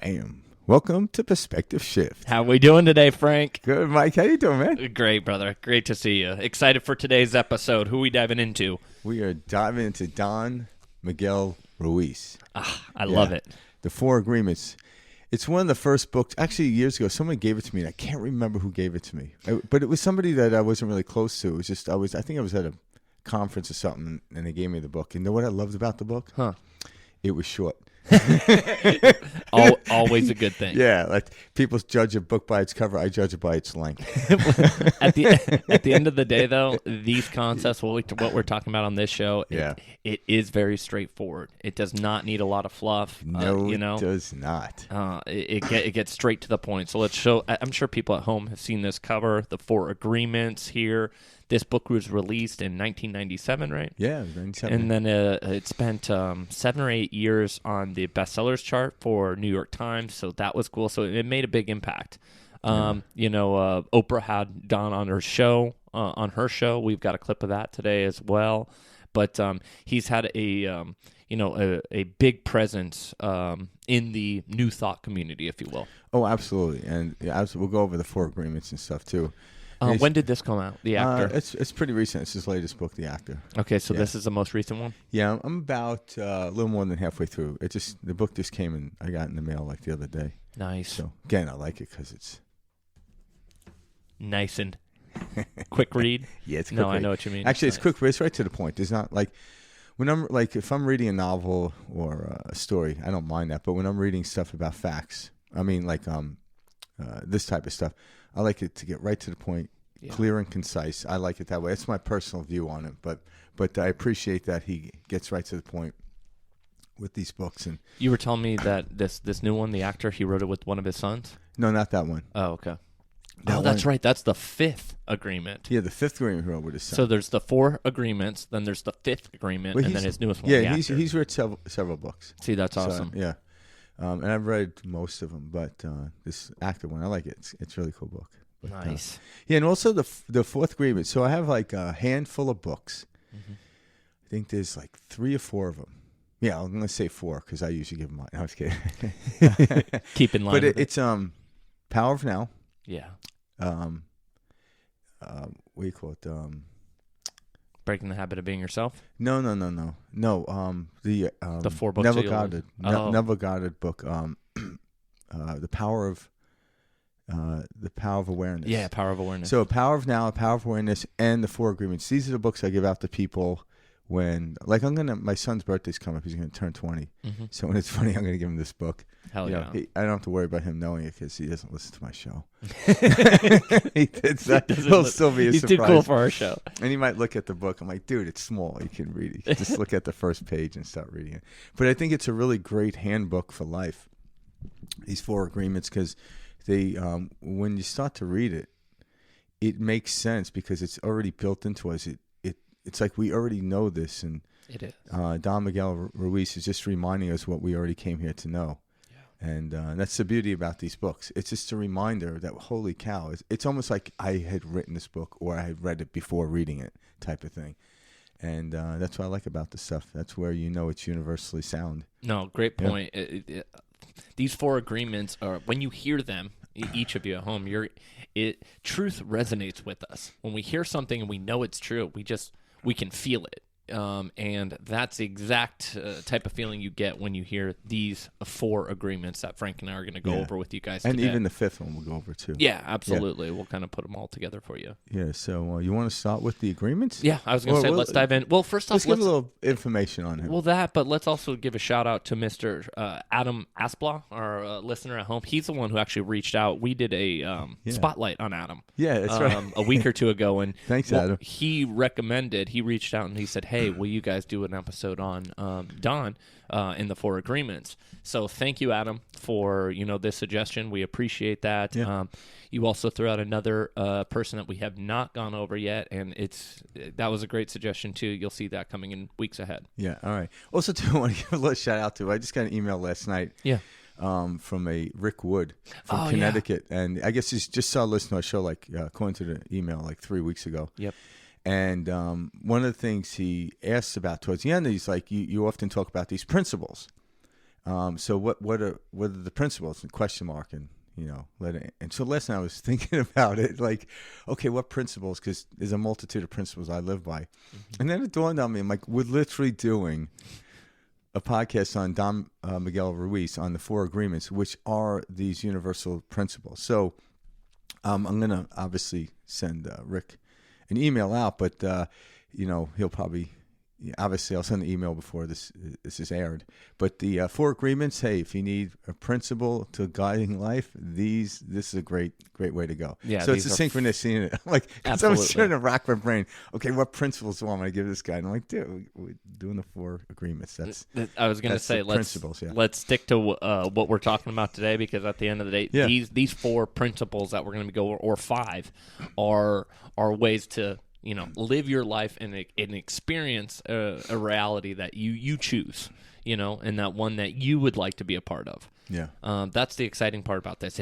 Bam. Welcome to Perspective Shift. How we doing today, Frank? Good, Mike. How you doing, man? Great, brother. Great to see you. Excited for today's episode. Who are we diving into? We are diving into Don Miguel Ruiz. I love it. The Four Agreements. It's one of the first books. Actually, years ago, someone gave it to me, and I can't remember who gave it to me. But it was somebody that I wasn't really close to. It was just I think I was at a conference or something, and they gave me the book. And you know what I loved about the book? Huh. It was short. Always a good thing. Yeah, like people judge a book by its cover. I judge it by its length. At the end of the day, though, these concepts, what we're talking about on this show, it is very straightforward. It does not need a lot of fluff. No, it does not. It gets straight to the point. So let's show. I'm sure people at home have seen this cover, the Four Agreements here. This book was released in 1997, right? Yeah, it was 97. And then it spent 7 or 8 years on the bestsellers chart for New York Times, so that was cool. So it made a big impact. Oprah had Don on her show. We've got a clip of that today as well. But he's had a big presence in the New Thought community, if you will. Oh, absolutely. And we'll go over the Four Agreements and stuff too. When did this come out? The Actor. It's pretty recent. It's his latest book, The Actor. Okay, so this is the most recent one. Yeah, I'm about a little more than halfway through. The book just came and I got in the mail like the other day. Nice. So again, I like it because it's nice and quick read. Yeah, it's a quick read. I know what you mean. Actually, it's quick, but it's right to the point. There's not like when I'm like if I'm reading a novel or a story, I don't mind that. But when I'm reading stuff about facts, I mean like this type of stuff. I like it to get right to the point, clear and concise. I like it that way. It's my personal view on it, but I appreciate that he gets right to the point with these books. And you were telling me that this new one, The Actor, he wrote it with one of his sons? No, not that one. Oh, okay. That's right. That's the fifth agreement. Yeah, the fifth agreement he wrote with his son. So there's the four agreements, then there's the fifth agreement, and then his newest one. Yeah, he's written several books. See, that's awesome. So, yeah. And I've read most of them, but this Actor one, I like it. It's a really cool book. But, nice. And also the fourth agreement. So I have like a handful of books. Mm-hmm. I think there's like 3 or 4 of them. Yeah, I'm going to say 4 because I usually give them mine. I was kidding. Keep in line. But it's Power of Now. Yeah. What do you call it? Breaking the Habit of Being Yourself? No. The 4 books. Never Guarded. Never Guarded book. The Power of Awareness. Yeah, Power of Awareness. So Power of Now, Power of Awareness, and the Four Agreements. These are the books I give out to people when, like, my son's birthday's coming up. He's going to turn 20. Mm-hmm. So when it's funny, I'm going to give him this book. Hell yeah. I don't have to worry about him knowing it because he doesn't listen to my show. He'll still be a surprise. He's too cool for our show. And he might look at the book. I'm like, dude, it's small. You can read it. You can just look at the first page and start reading it. But I think it's a really great handbook for life, these Four Agreements, because they, when you start to read it, it makes sense because it's already built into us. It's like we already know this. And it is. Don Miguel Ruiz is just reminding us what we already came here to know. And that's the beauty about these books. It's just a reminder that, holy cow, it's almost like I had written this book or I had read it before reading it type of thing. And that's what I like about this stuff. That's where you know it's universally sound. No, great point. Yeah. These Four Agreements are, when you hear them, each of you at home, truth resonates with us. When we hear something and we know it's true, we can feel it. And that's the exact type of feeling you get when you hear these 4 agreements that Frank and I are going to go over with you guys today. And even the 5th one we'll go over too. Yeah, absolutely. Yeah. We'll kind of put them all together for you. Yeah, so you want to start with the agreements? Yeah, I was going to say, let's dive in. Well, first off, let's give a little information on him. Well, but let's also give a shout out to Mr. Adam Aspla, our listener at home. He's the one who actually reached out. We did a spotlight on Adam. Yeah, that's right. A week or 2 ago. And thanks, Adam. He reached out and he said, hey, will you guys do an episode on Don in the Four Agreements? So thank you, Adam, for this suggestion. We appreciate that. Yeah. You also threw out another person that we have not gone over yet, and that was a great suggestion too. You'll see that coming in weeks ahead. Yeah. All right. Also, too, I want to give a little shout out to. I just got an email last night. Yeah. From a Rick Wood from Connecticut, and I guess he's just saw listening to our show according to the email 3 weeks ago. Yep. And one of the things he asked about towards the end, he's like, you often talk about these principles So what are the principles? And question mark, and and so last night I was thinking about it, like, okay, what principles? Because there's a multitude of principles I live by, and then it dawned on me, I'm like, we're literally doing a podcast on Don Miguel Ruiz on the 4 agreements, which are these universal principles. So I'm going to obviously send Rick an email out, but he'll probably. Obviously, I'll send the email before this is aired. But the 4 agreements, hey, if you need a principle to guiding life, this is a great way to go. Yeah, so it's a synchronicity in it. Like, because I was trying to rack my brain. Okay, what principles do I want to give this guy? And I'm like, dude, we're doing the 4 agreements. I was going to say, let's stick to what we're talking about today, because at the end of the day, these 4 principles that we're going to go, or 5, are ways to live your life and experience a reality that you choose, and that one that you would like to be a part of. Yeah. That's the exciting part about this.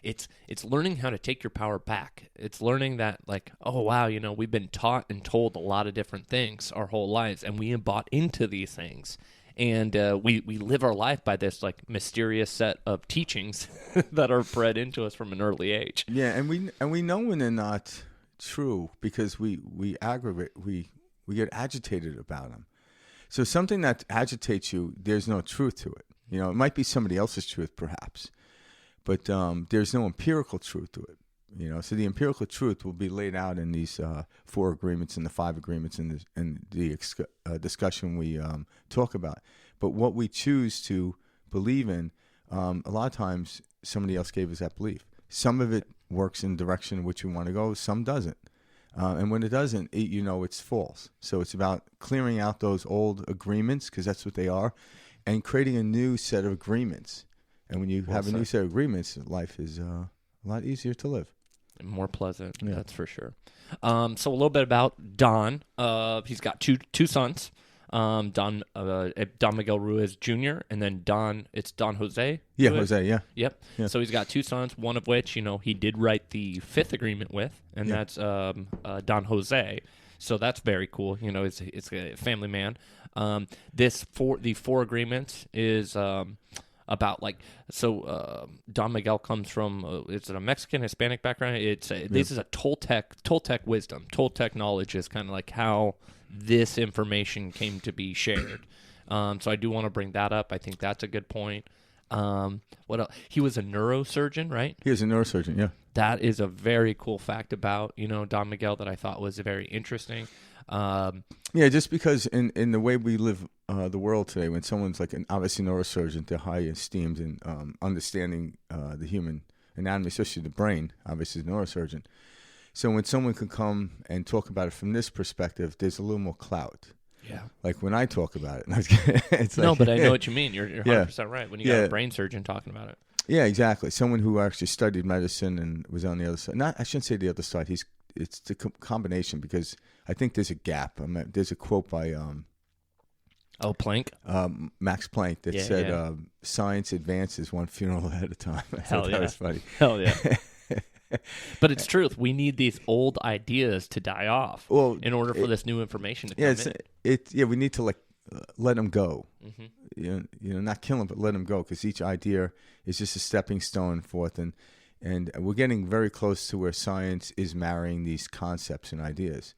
It's learning how to take your power back. It's learning that, like, oh wow, we've been taught and told a lot of different things our whole lives, and we have bought into these things. And we live our life by this, like, mysterious set of teachings that are bred into us from an early age. Yeah, and we know when they're not true, because we get agitated about them. So something that agitates you, there's no truth to it. It might be somebody else's truth perhaps, but there's no empirical truth to it. So the empirical truth will be laid out in these 4 agreements and the 5 agreements and the discussion we talk about. But what we choose to believe in, a lot of times somebody else gave us that belief. Some of it works in the direction in which we want to go, some doesn't. And when it doesn't, it's false. So it's about clearing out those old agreements, because that's what they are, and creating a new set of agreements. And when you have a new set of agreements, life is a lot easier to live. More pleasant, that's for sure. So a little bit about Don. He's got two sons. Don Miguel Ruiz Jr. and then Don Jose. Yeah, Jose. Yeah. Yep. Yeah. So he's got 2 sons, one of which he did write the 5th agreement with, and that's Don Jose. So that's very cool. It's a family man. The 4 agreements is about, like, Don Miguel comes from is it a Mexican Hispanic background? This is a Toltec wisdom. Toltec knowledge is kind of like how this information came to be shared. So I do want to bring that up. I think that's a good point. What else? He was a neurosurgeon, right? He was a neurosurgeon, yeah. That is a very cool fact about Don Miguel that I thought was very interesting. Just because in the way we live the world today, when someone's like an obviously neurosurgeon, they're high esteemed in understanding the human anatomy, especially the brain, obviously the neurosurgeon. So when someone can come and talk about it from this perspective, there's a little more clout. Yeah. Like when I talk about it. It's no, like, but I know what you mean. You're 100% right when you got a brain surgeon talking about it. Yeah, exactly. Someone who actually studied medicine and was on the other side. I shouldn't say the other side. It's the combination, because I think there's a gap. There's a quote by Planck? Max Planck that said, science advances one funeral at a time. I thought that was funny. Hell yeah. But it's truth. We need these old ideas to die off in order for this new information to come in. We need to let them go. Mm-hmm. Not kill them, but let them go, because each idea is just a stepping stone forth, and we're getting very close to where science is marrying these concepts and ideas.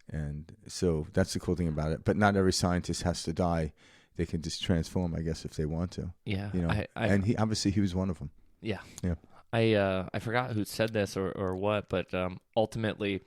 And so that's the cool thing about it. But not every scientist has to die. They can just transform, I guess, if they want to. Yeah. And he was one of them. Yeah. Yeah. I forgot who said this or what, but ultimately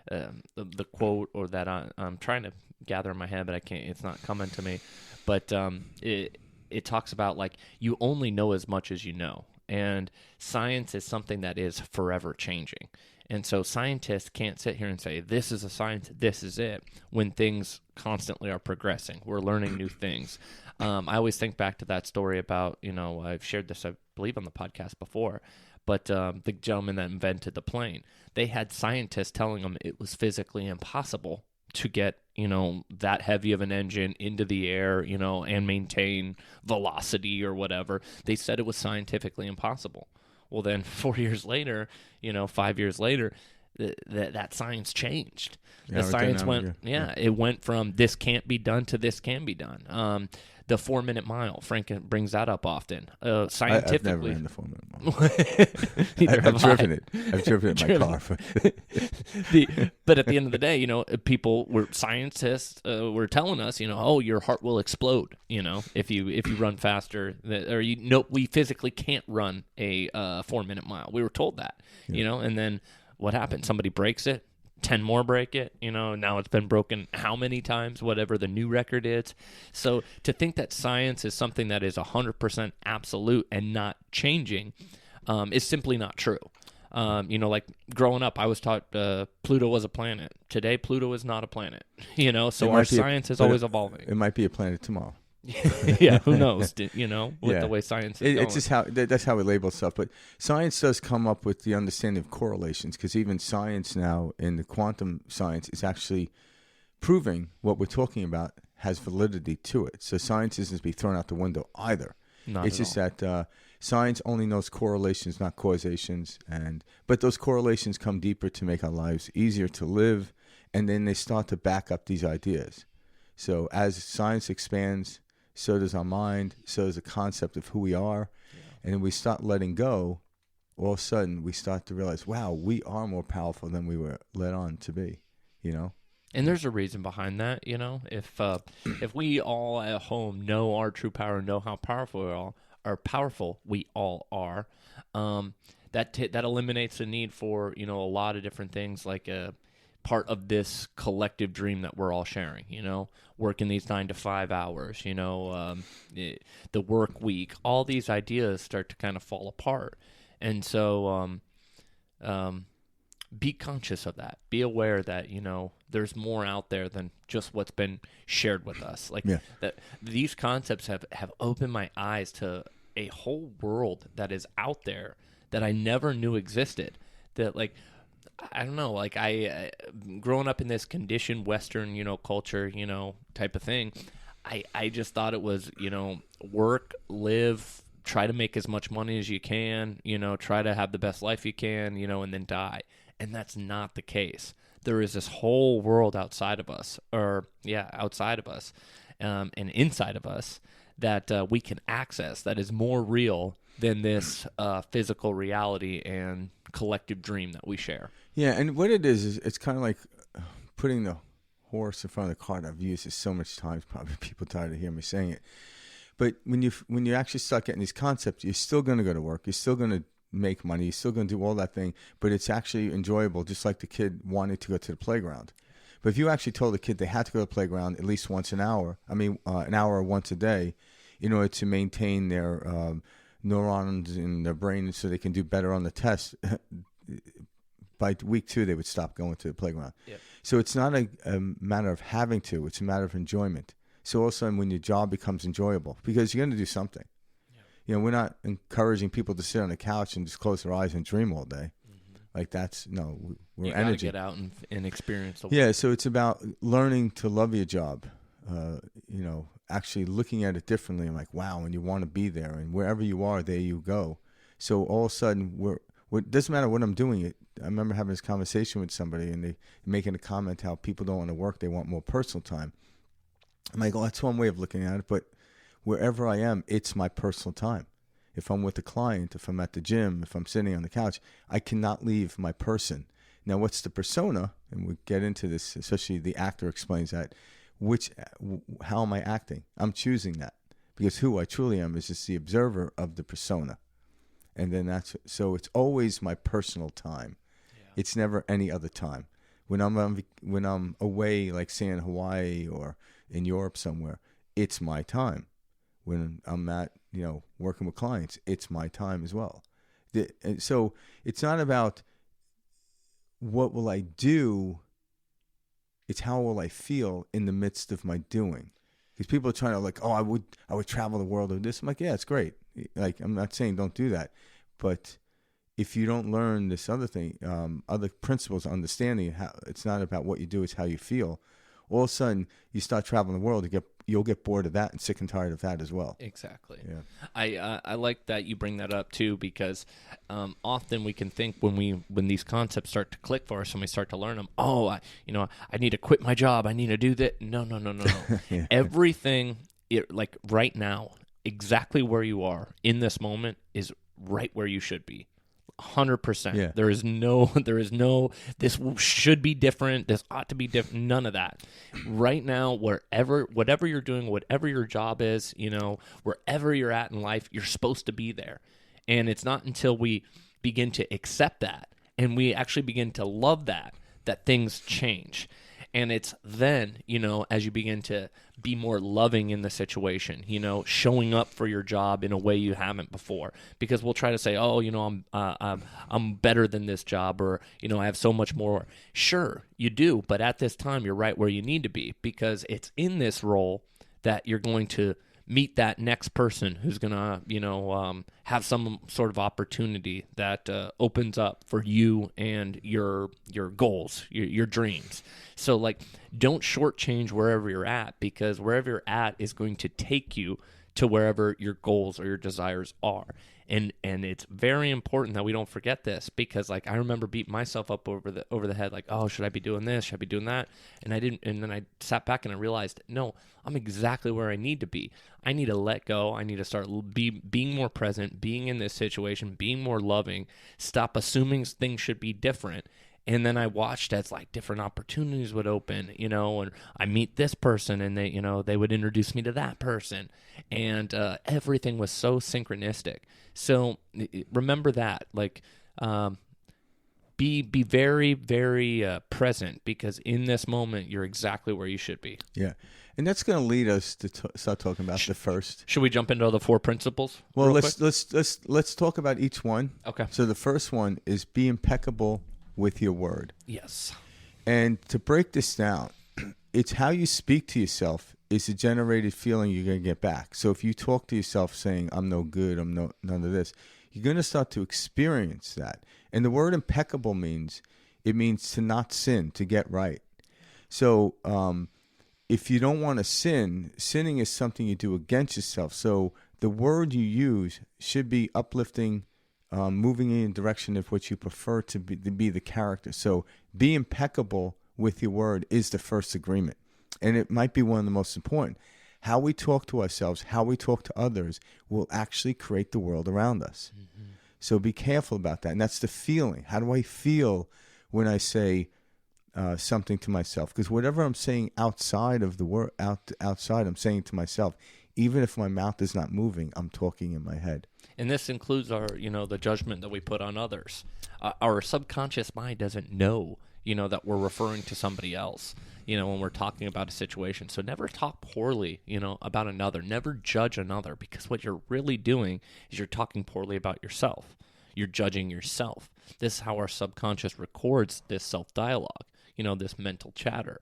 the quote, or that I'm trying to gather in my head, but I can't. It's not coming to me. But it talks about, like, you only know as much as you know, and science is something that is forever changing. And so scientists can't sit here and say, this is a science, this is it, when things constantly are progressing. We're learning new things. I always think back to that story about, I've shared this, I believe, on the podcast before, but the gentleman that invented the plane, they had scientists telling them it was physically impossible to get, that heavy of an engine into the air, and maintain velocity or whatever. They said it was scientifically impossible. Well, then 4 years later, 5 years later, that science changed. Yeah, The right science now, went, it went from this can't be done to this can be done. The 4-minute mile, Frank brings that up often. Scientifically, I've never ran the 4-minute mile. I've driven it. I've driven it in my car. But at the end of the day, scientists were telling us, oh, your heart will explode, if you run faster, or we physically can't run a 4-minute mile. We were told that, and then what happened? Somebody breaks it. 10 more break it, now it's been broken how many times, whatever the new record is. So to think that science is something that is 100% absolute and not changing is simply not true. Like growing up, I was taught Pluto was a planet. Today, Pluto is not a planet, so our science is always evolving. It might be a planet tomorrow. Yeah, who knows, the way science is going. It's just that's how we label stuff. But science does come up with the understanding of correlations, because even science now in the quantum science is actually proving what we're talking about has validity to it. So science isn't to be thrown out the window either. It's just that science only knows correlations, not causations. But those correlations come deeper to make our lives easier to live, and then they start to back up these ideas. So as science expands, so does our mind, so does the concept of who we are. Yeah. And then we start letting go, all of a sudden we start to realize, wow, we are more powerful than we were led on to be, And there's a reason behind that, If we all at home know our true power, know how powerful we all are, that eliminates the need for, a lot of different things, like part of this collective dream that we're all sharing, working these 9 to 5 hours, the work week, all these ideas start to kind of fall apart. And so be conscious of that. Be aware that, there's more out there than just what's been shared with us. That these concepts have opened my eyes to a whole world that is out there that I never knew existed. That I don't know, I growing up in this conditioned Western, culture, type of thing, I just thought it was, work, live, try to make as much money as you can, try to have the best life you can, and then die. And that's not the case. There is this whole world outside of us, and inside of us that we can access that is more real than this physical reality and collective dream that we share. Yeah, and what it is it's kind of like putting the horse in front of the cart. I've used this so much times, probably people tired of hearing me saying it. But when you actually start getting these concepts, you're still going to go to work. You're still going to make money. You're still going to do all that thing. But it's actually enjoyable, just like the kid wanted to go to the playground. But if you actually told the kid they had to go to the playground at least once an hour, an hour once a day, in order to maintain their neurons in their brain so they can do better on the test, by week 2, they would stop going to the playground. Yep. So it's not a matter of having to, it's a matter of enjoyment. So all of a sudden when your job becomes enjoyable, because you're going to do something. Yep. We're not encouraging people to sit on the couch and just close their eyes and dream all day. Mm-hmm. We're energy. You got to get out and experience the world. Yeah, so it's about learning to love your job, actually looking at it differently. I'm like, wow, and you want to be there, and wherever you are, there you go. So all of a sudden, it doesn't matter what I'm doing. I remember having this conversation with somebody, and they making a comment how people don't want to work; they want more personal time. I'm like, oh, that's one way of looking at it. But wherever I am, it's my personal time. If I'm with a client, if I'm at the gym, if I'm sitting on the couch, I cannot leave my person. Now, what's the persona? And we get into this, especially the actor explains that. How am I acting? I'm choosing that, because who I truly am is just the observer of the persona. And then so it's always my personal time. Yeah. It's never any other time. When I'm away, like say in Hawaii or in Europe somewhere, it's my time. When I'm at, working with clients, it's my time as well. So it's not about what will I do, it's how will I feel in the midst of my doing. Because people are trying to I would travel the world or this. I'm like, yeah, it's great. I'm not saying don't do that. But if you don't learn this other thing, other principles, understanding how it's not about what you do, it's how you feel. All of a sudden, you start traveling the world, you get you'll get bored of that and sick and tired of that as well. Exactly. Yeah. I like that you bring that up too, because often we can think when these concepts start to click for us and we start to learn them, I need to quit my job, I need to do that. No. Yeah. Everything, like right now, exactly where you are in this moment is right where you should be. 100%. Yeah. There is no, this should be different, this ought to be different, none of that. Right now, whatever you're doing, whatever your job is, wherever you're at in life, you're supposed to be there. And it's not until we begin to accept that and we actually begin to love that things change. And it's then, as you begin to be more loving in the situation, showing up for your job in a way you haven't before. Because we'll try to say, I'm better than this job, or, I have so much more. Sure, you do. But at this time, you're right where you need to be, because it's in this role that you're going to meet that next person who's going to, have some sort of opportunity that opens up for you and your goals, your dreams. So, don't shortchange wherever you're at, because wherever you're at is going to take you to wherever your goals or your desires are. And it's very important that we don't forget this, because I remember beating myself up over the head, should I be doing this? Should I be doing that? And I didn't. And then I sat back and I realized, no, I'm exactly where I need to be. I need to let go. I need to start being more present, being in this situation, being more loving, stop assuming things should be different. And then I watched as different opportunities would open, and I meet this person and they would introduce me to that person. And everything was so synchronistic. So remember that, be very, very present, because in this moment, you're exactly where you should be. Yeah. And that's going to lead us to start talking about the first. Should we jump into the 4 principles? Well, let's talk about each one. Okay. So the first one is be impeccable with your word. Yes. And to break this down, it's how you speak to yourself is the generated feeling you're going to get back. So if you talk to yourself saying, I'm no good, none of this, you're going to start to experience that. And the word impeccable means to not sin, to get right. So if you don't want to sinning is something you do against yourself. So the word you use should be uplifting, moving in a direction of what you prefer to be the character. So be impeccable with your word is the first agreement. And it might be one of the most important. How we talk to ourselves, how we talk to others will actually create the world around us. Mm-hmm. So be careful about that. And that's the feeling. How do I feel when I say something to myself? Because whatever I'm saying outside of the word, outside, I'm saying to myself, even if my mouth is not moving, I'm talking in my head. And this includes our, the judgment that we put on others. Our subconscious mind doesn't know, that we're referring to somebody else, when we're talking about a situation. So never talk poorly, about another. Never judge another, because what you're really doing is you're talking poorly about yourself. You're judging yourself. This is how our subconscious records this self-dialogue, this mental chatter.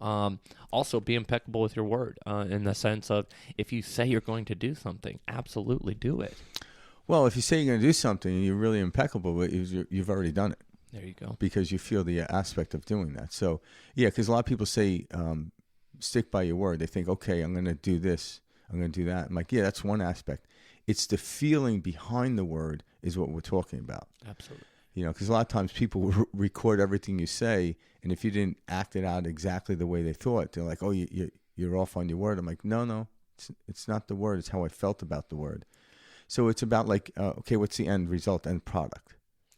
Also, be impeccable with your word in the sense of, if you say you're going to do something, absolutely do it. Well, if you say you're going to do something and you're really impeccable with it, you've already done it. There you go. Because you feel the aspect of doing that. So, yeah, because a lot of people say, stick by your word. They think, okay, I'm going to do this, I'm going to do that. I'm like, yeah, that's one aspect. It's the feeling behind the word is what we're talking about. Absolutely. Because a lot of times people record everything you say, and if you didn't act it out exactly the way they thought, they're like, oh, you're off on your word. I'm like, no, it's not the word. It's how I felt about the word. So it's about okay, what's the end result, end product?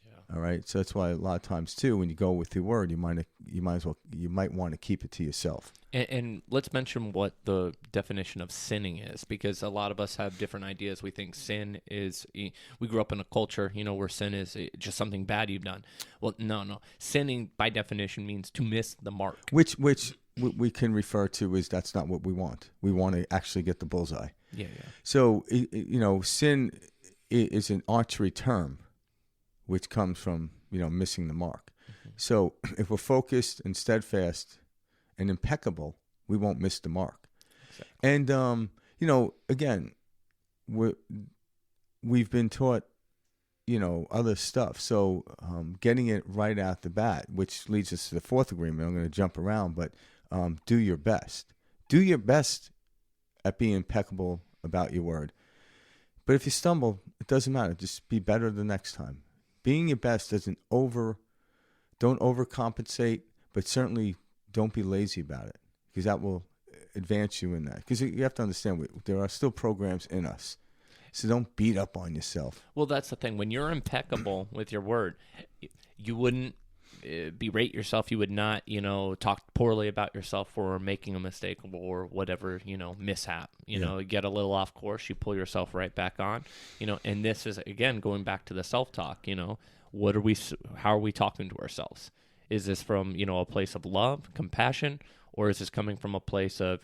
Yeah. All right. So that's why a lot of times too, when you go with your word, you might want to keep it to yourself. And let's mention what the definition of sinning is, because a lot of us have different ideas. We think sin is, we grew up in a culture, where sin is just something bad you've done. Well, no. Sinning by definition means to miss the mark. Which we can refer to as that's not what we want. We want to actually get the bullseye. Yeah. So, sin is an archery term, which comes from, missing the mark. Mm-hmm. So if we're focused and steadfast and impeccable, we won't miss the mark. Exactly. And, again, we've been taught, other stuff. So getting it right out the bat, which leads us to the fourth agreement. I'm going to jump around, but do your best. Do your best at being impeccable about your word. But if you stumble, it doesn't matter. Just be better the next time. Being your best don't overcompensate, but certainly don't be lazy about it, because that will advance you in that. Because you have to understand, there are still programs in us. So don't beat up on yourself. Well, that's the thing. When you're impeccable with your word, you wouldn't berate yourself. You would not, talk poorly about yourself for making a mistake or whatever, mishap. You get a little off course, you pull yourself right back on. And this is, again, going back to the self-talk. How are we talking to ourselves? Is this from, a place of love, compassion, or is this coming from a place of,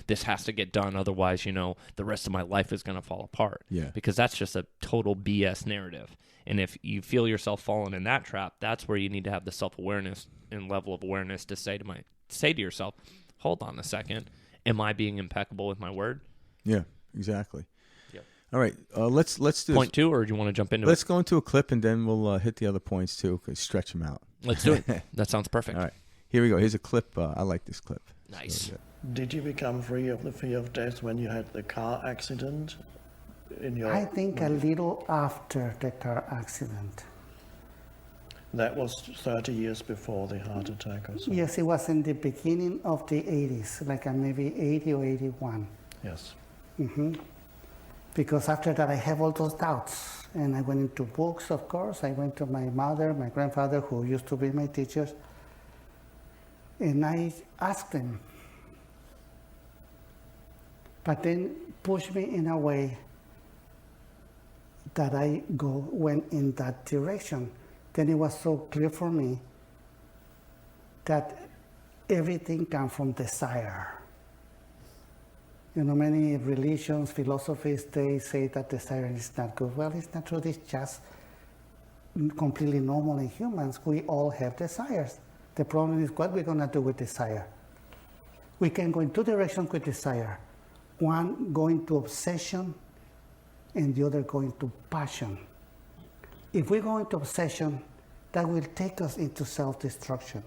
this has to get done, otherwise, the rest of my life is going to fall apart? Yeah. Because that's just a total BS narrative. And if you feel yourself falling in that trap, that's where you need to have the self-awareness and level of awareness to say to yourself, hold on a second, am I being impeccable with my word? Yeah, exactly. Yep. All right, let's do point 2, or do you want to jump into Let's go into a clip, and then we'll hit the other points too, stretch them out. Let's do it. That sounds perfect. All right, here we go. Here's a clip. I like this clip. Nice. So, Did you become free of the fear of death when you had the car accident? I think a little after the car accident. That was 30 years before the heart attack or so? Yes, it was in the beginning of the 80s, like maybe 80 or 81. Yes. Mm-hmm. Because after that I have all those doubts. And I went into books, of course. I went to my mother, my grandfather, who used to be my teachers. And I asked them. But then pushed me in a way that I went in that direction. Then it was so clear for me that everything comes from desire. Many religions, philosophies, they say that desire is not good. Well, it's not true. It's just completely normal in humans. We all have desires. The problem is what we're going to do with desire. We can go in two directions with desire. One going to obsession, and the other going to passion. If we go into obsession, that will take us into self-destruction.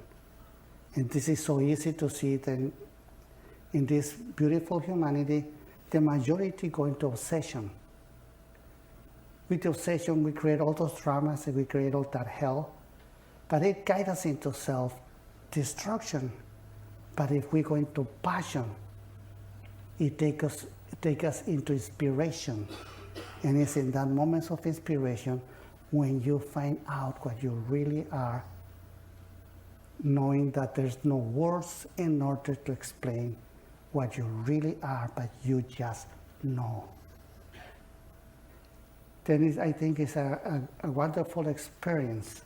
And this is so easy to see that in this beautiful humanity, the majority go into obsession. With the obsession, we create all those dramas and we create all that hell, but it guides us into self-destruction. But if we go into passion, it takes us into inspiration. And it's in that moments of inspiration when you find out what you really are, knowing that there's no words in order to explain what you really are, but you just know. Then I think it's a wonderful experience,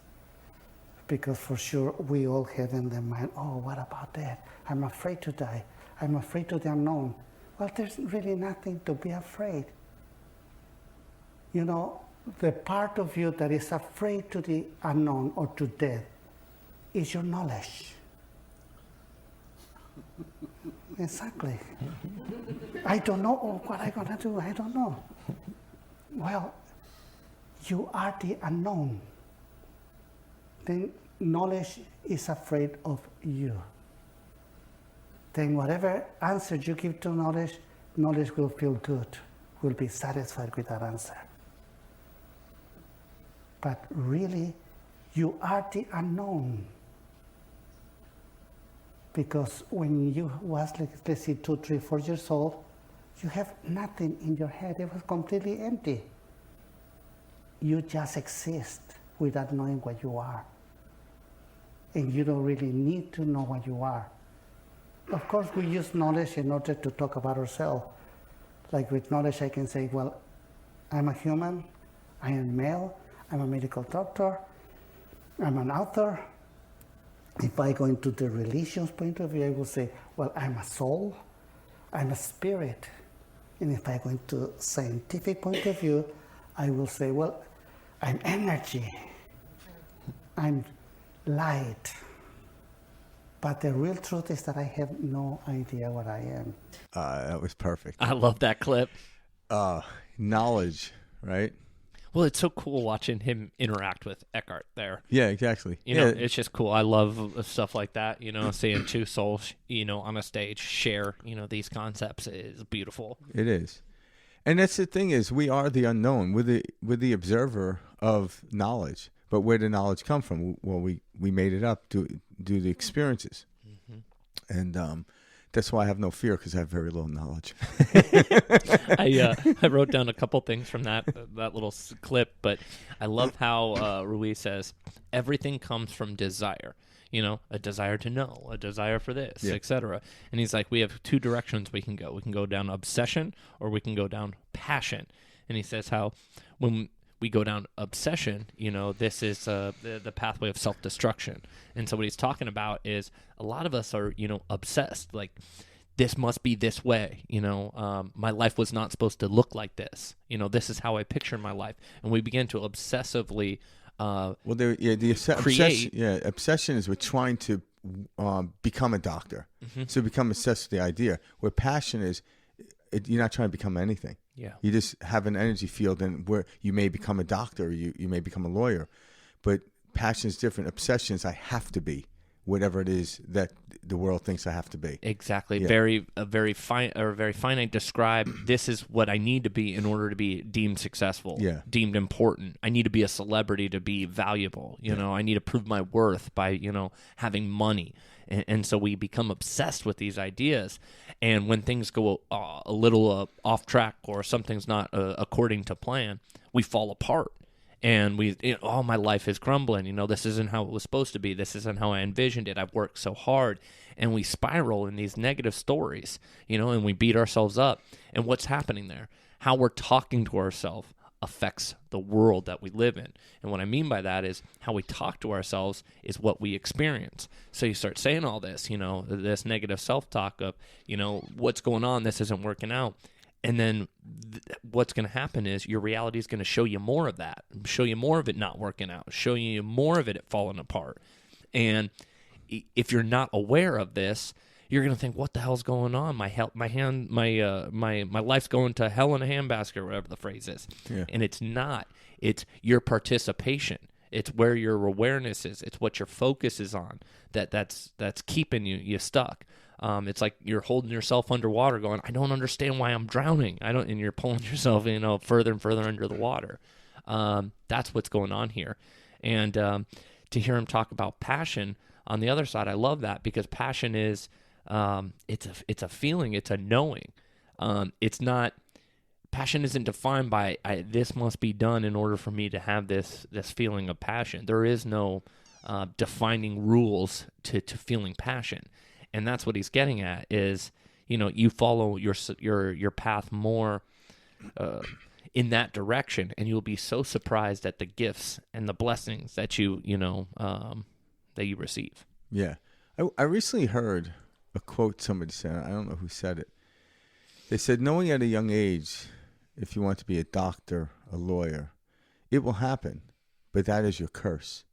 because for sure we all have in the mind, oh, what about that? I'm afraid to die. I'm afraid of the unknown. Well, there's really nothing to be afraid. The part of you that is afraid to the unknown or to death is your knowledge. Exactly. I don't know what I'm going to do. I don't know. Well, you are the unknown. Then knowledge is afraid of you. Then whatever answer you give to knowledge, knowledge will feel good, will be satisfied with that answer. But really, you are the unknown. Because when you was, let's say, 2, 3, 4 years old, you have nothing in your head. It was completely empty. You just exist without knowing what you are. And you don't really need to know what you are. Of course, we use knowledge in order to talk about ourselves. Like with knowledge, I can say, well, I'm a human, I am male, I'm a medical doctor, I'm an author. If I go into the religious point of view, I will say, well, I'm a soul, I'm a spirit. And if I go into scientific point of view, I will say, well, I'm energy, I'm light. But the real truth is that I have no idea what I am. That was perfect. I love that clip. Knowledge, right? Well, it's so cool watching him interact with Eckhart there. Yeah, exactly. You know, it's just cool. I love stuff like that. You know, seeing two souls, you know, on a stage share, you know, these concepts is beautiful. It is. And that's the thing is, we are the unknown. We're the observer of knowledge. But where did knowledge come from? Well, we made it up due to the experiences. Mm-hmm. And that's why I have no fear, because I have very little knowledge. I wrote down a couple things from that little clip, but I love how Ruiz says everything comes from desire. You know, a desire to know, a desire for this, etc. And he's like, we have two directions we can go. We can go down obsession, or we can go down passion. And he says how when we go down obsession, you know, this is the pathway of self-destruction. And so what he's talking about is a lot of us are, you know, obsessed. Like, this must be this way. You know, my life was not supposed to look like this. You know, this is how I picture my life. And we begin to obsessively obsession is we're trying to become a doctor. Mm-hmm. So become obsessed with the idea. Where passion is, you're not trying to become anything. Yeah. You just have an energy field, and where you may become a doctor, or you may become a lawyer. But passion is different. Obsession is, I have to be whatever it is that the world thinks I have to be. Exactly. Yeah. Very finite describe, this is what I need to be in order to be deemed successful, deemed important. I need to be a celebrity to be valuable. You know, I need to prove my worth by, you know, having money. And so we become obsessed with these ideas. And when things go a little off track, or something's not according to plan, we fall apart. And my life is crumbling. You know, this isn't how it was supposed to be. This isn't how I envisioned it. I've worked so hard. And we spiral in these negative stories, you know, and we beat ourselves up. And what's happening there? How we're talking to ourselves affects the world that we live in. And what I mean by that is how we talk to ourselves is what we experience. So you start saying all this, you know, this negative self-talk of, you know, what's going on? This isn't working out. And then what's going to happen is your reality is going to show you more of that, show you more of it not working out, show you more of it falling apart. And if you're not aware of this, you're going to think, what the hell's going on? My life's going to hell in a handbasket, or whatever the phrase is. Yeah. And it's not. It's your participation. It's where your awareness is. It's what your focus is on that's keeping you stuck. It's like you're holding yourself underwater going, I don't understand why I'm drowning. And you're pulling yourself, you know, further and further under the water. That's what's going on here. And to hear him talk about passion on the other side, I love that, because passion is, it's a feeling, it's a knowing. Passion isn't defined by, this must be done in order for me to have this feeling of passion. There is no defining rules to feeling passion. And that's what he's getting at is, you know, you follow your path more in that direction, and you'll be so surprised at the gifts and the blessings that you receive. Yeah. I recently heard a quote somebody said. I don't know who said it. They said, knowing at a young age, if you want to be a doctor, a lawyer, it will happen, but that is your curse.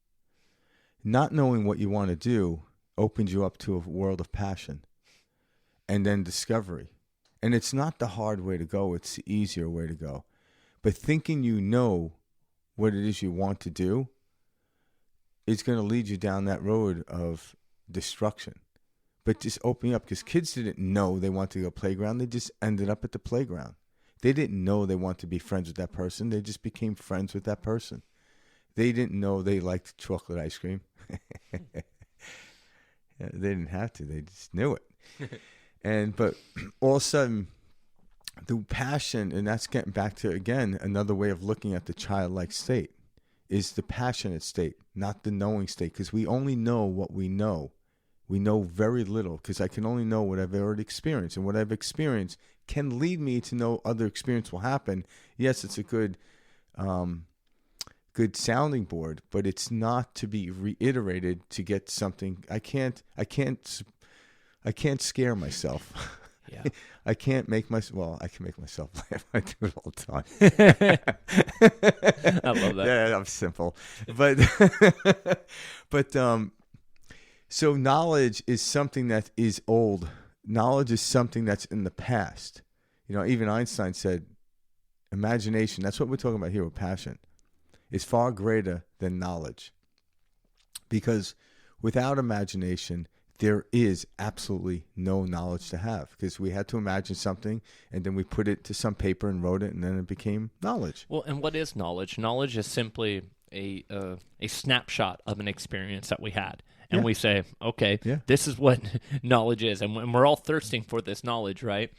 Not knowing what you want to do opens you up to a world of passion and then discovery. And it's not the hard way to go. It's the easier way to go. But thinking you know what it is you want to do is going to lead you down that road of destruction. But just opening up, because kids didn't know they wanted to go playground. They just ended up at the playground. They didn't know they wanted to be friends with that person. They just became friends with that person. They didn't know they liked chocolate ice cream. Yeah, they didn't have to. They just knew it. But all of a sudden, the passion, and that's getting back to, again, another way of looking at the childlike state, is the passionate state, not the knowing state, because we only know what we know. We know very little, because I can only know what I've already experienced, and what I've experienced can lead me to know other experience will happen. Yes, it's a good sounding board, but it's not to be reiterated to get something. I can't scare myself. Yeah. I can't make myself, I can make myself laugh. I do it all the time. I love that. Yeah, I'm simple. But, so knowledge is something that is old. Knowledge is something that's in the past. You know, even Einstein said, imagination, that's what we're talking about here with passion. is far greater than knowledge. Because without imagination, there is absolutely no knowledge to have, because we had to imagine something and then we put it to some paper and wrote it, and then it became knowledge. Well, and what is knowledge? Knowledge is simply a snapshot of an experience that we had. And we say, okay, this is what knowledge is. And we're all thirsting for this knowledge, right?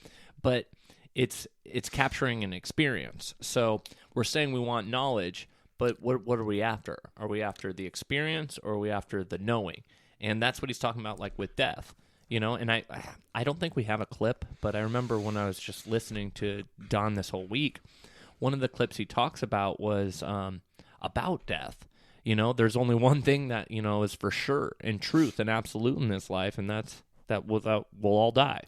But it's capturing an experience. So we're saying we want knowledge, but what are we after? Are we after the experience, or are we after the knowing? And that's what he's talking about, like with death, you know. And I don't think we have a clip, but I remember when I was just listening to Don this whole week, one of the clips he talks about was about death. You know, there's only one thing that, you know, is for sure and truth and absolute in this life, and that's that we'll all die.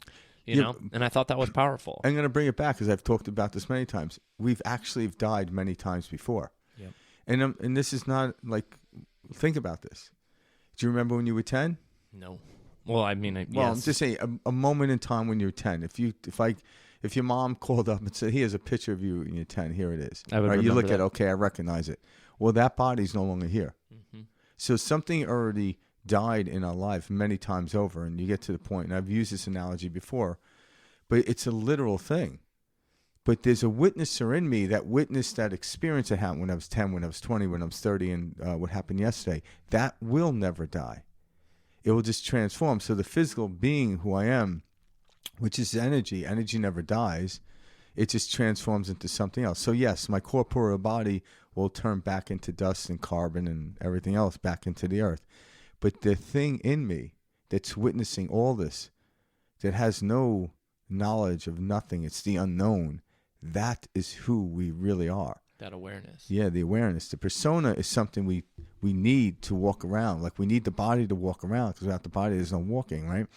You know, and I thought that was powerful. I'm going to bring it back, because I've talked about this many times. We've actually died many times before. Yep. And this is not like, think about this. Do you remember when you were 10? No. Well, I mean, Well, yes. I'm just saying a moment in time when you were 10. If your mom called up and said, "Here's a picture of you when you're 10. Here it is." I would right? You look remember at it, okay, I recognize it. Well, that body's no longer here. Mm-hmm. So something already died in our life many times over, and you get to the point, and I've used this analogy before, but it's a literal thing. But there's a witnesser in me that witnessed that experience that happened when I was 10, when I was 20, when I was 30, and what happened yesterday. That will never die. It will just transform. So the physical being who I am, which is energy never dies. It just transforms into something else. So yes, my corporeal body will turn back into dust and carbon and everything else back into the earth. But the thing in me that's witnessing all this, that has no knowledge of nothing, it's the unknown, that is who we really are. That awareness. Yeah, the awareness. The persona is something we need to walk around. Like we need the body to walk around, because without the body there's no walking, right?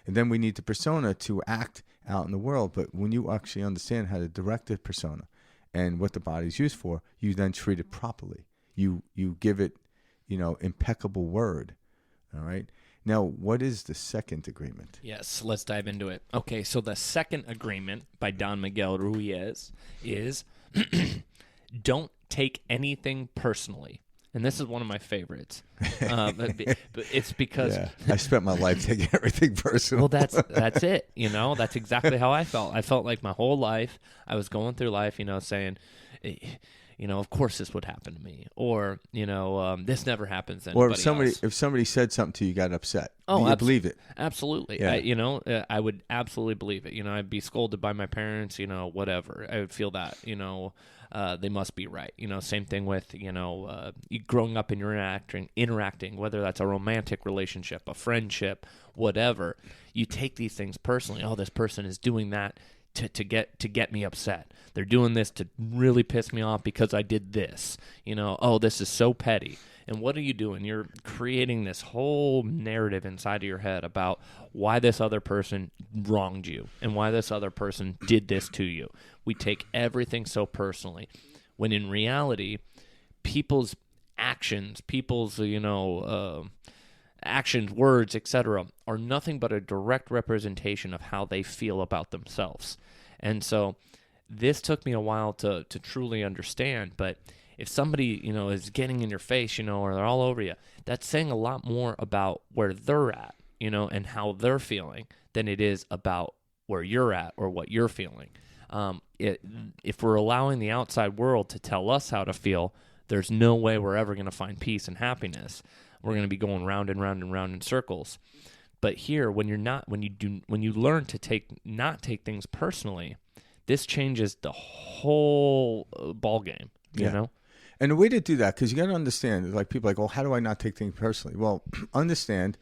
And then we need the persona to act out in the world. But when you actually understand how to direct the persona and what the body's used for, you then treat it properly. You give it, impeccable word. All right. Now, what is the second agreement? Yes, let's dive into it. Okay, so the second agreement by Don Miguel Ruiz is don't take anything personally. And this is one of my favorites. But it's because I spent my life taking everything personal. Well, that's it. That's exactly how I felt. I felt like my whole life I was going through life, saying, of course this would happen to me, or this never happens to anybody else. If somebody said something to you, you got upset. Oh, you believe it. Absolutely. Yeah. I would absolutely believe it. I'd be scolded by my parents. Whatever. I would feel that. They must be right. Same thing with growing up and you're interacting, whether that's a romantic relationship, a friendship, whatever. You take these things personally. Oh, this person is doing that to get me upset. They're doing this to really piss me off because I did this. Oh, this is so petty. And what are you doing? You're creating this whole narrative inside of your head about why this other person wronged you and why this other person did this to you. We take everything so personally, when in reality, people's actions, actions, words, etc., are nothing but a direct representation of how they feel about themselves. And so this took me a while to truly understand, but if somebody, is getting in your face, or they're all over you, that's saying a lot more about where they're at, and how they're feeling than it is about where you're at or what you're feeling. If we're allowing the outside world to tell us how to feel, there's no way we're ever going to find peace and happiness. We're going to be going round and round and round in circles. But here, when you learn to not take things personally, this changes the whole ball game. You know. And the way to do that, because you got to understand, like people are like, oh, how do I not take things personally? Well, understand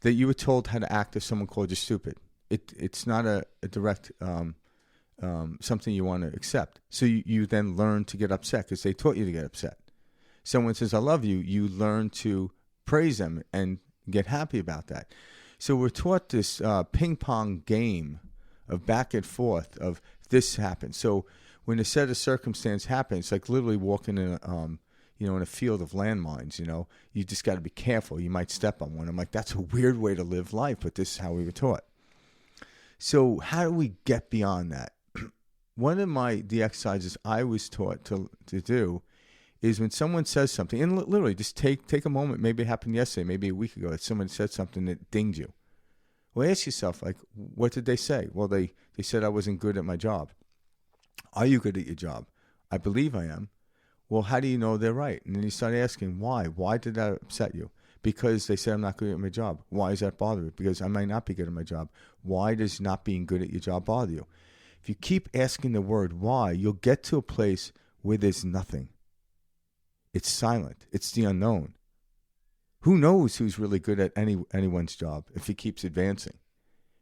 that you were told how to act if someone called you stupid. It's not a direct something you want to accept. So you then learn to get upset because they taught you to get upset. Someone says, I love you, you learn to praise them and get happy about that. So we're taught this ping pong game of back and forth of this happens. So when a set of circumstance happens, it's like literally walking in a field of landmines, you just got to be careful. You might step on one. I'm like, that's a weird way to live life, but this is how we were taught. So how do we get beyond that? One of the exercises I was taught to do is when someone says something, and literally just take a moment, maybe it happened yesterday, maybe a week ago, that someone said something that dinged you. Well, ask yourself, like, what did they say? Well, they said I wasn't good at my job. Are you good at your job? I believe I am. Well, how do you know they're right? And then you start asking, why? Why did that upset you? Because they said I'm not good at my job. Why does that bother you? Because I might not be good at my job. Why does not being good at your job bother you? If you keep asking the word why, you'll get to a place where there's nothing. It's silent. It's the unknown. Who knows who's really good at anyone's job if he keeps advancing?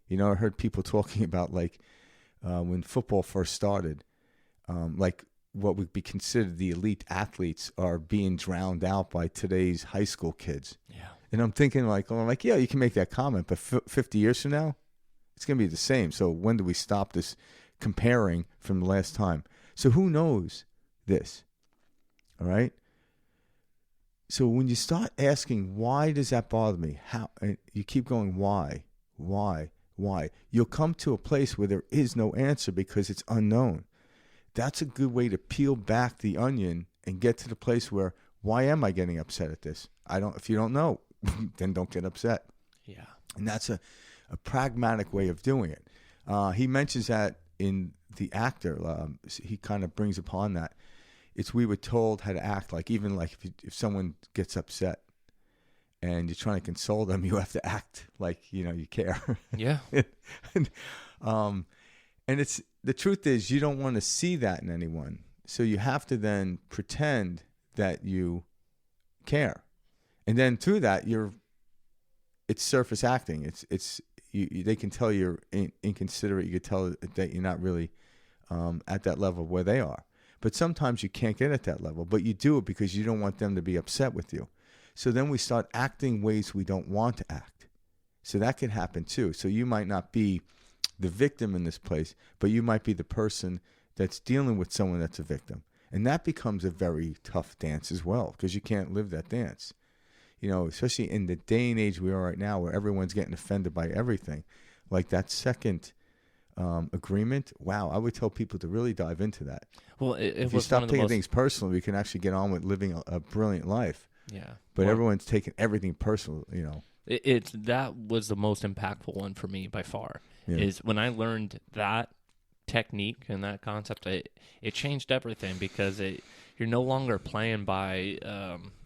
You know, I heard people talking about, like, when football first started, like what would be considered the elite athletes are being drowned out by today's high school kids. Yeah. And I'm thinking, like, yeah, you can make that comment, but 50 years from now, it's going to be the same. So when do we stop this comparing from the last time? So who knows this? All right? So when you start asking, why does that bother me? How? And you keep going, why? You'll come to a place where there is no answer because it's unknown. That's a good way to peel back the onion and get to the place where, why am I getting upset at this? If you don't know, then don't get upset. Yeah. And that's a pragmatic way of doing it. He mentions that in The Actor. He kind of brings upon that. We were told how to act, like, even like if someone gets upset and you're trying to console them, you have to act like, you know, you care. Yeah. and it's, the truth is, you don't want to see that in anyone. So you have to then pretend that you care. And then through that, it's surface acting. They can tell you're inconsiderate. You can tell that you're not really at that level where they are. But sometimes you can't get at that level, but you do it because you don't want them to be upset with you. So then we start acting ways we don't want to act. So that can happen too. So you might not be the victim in this place, but you might be the person that's dealing with someone that's a victim. And that becomes a very tough dance as well, because you can't live that dance. You know, especially in the day and age we are right now, where everyone's getting offended by everything. Like that second agreement, wow, I would tell people to really dive into that. Well, if you stop taking things personally, we can actually get on with living a brilliant life. Yeah. But everyone's taking everything personal, you know. That was the most impactful one for me by far. Yeah. Is when I learned that technique and that concept, it changed everything, because you're no longer playing by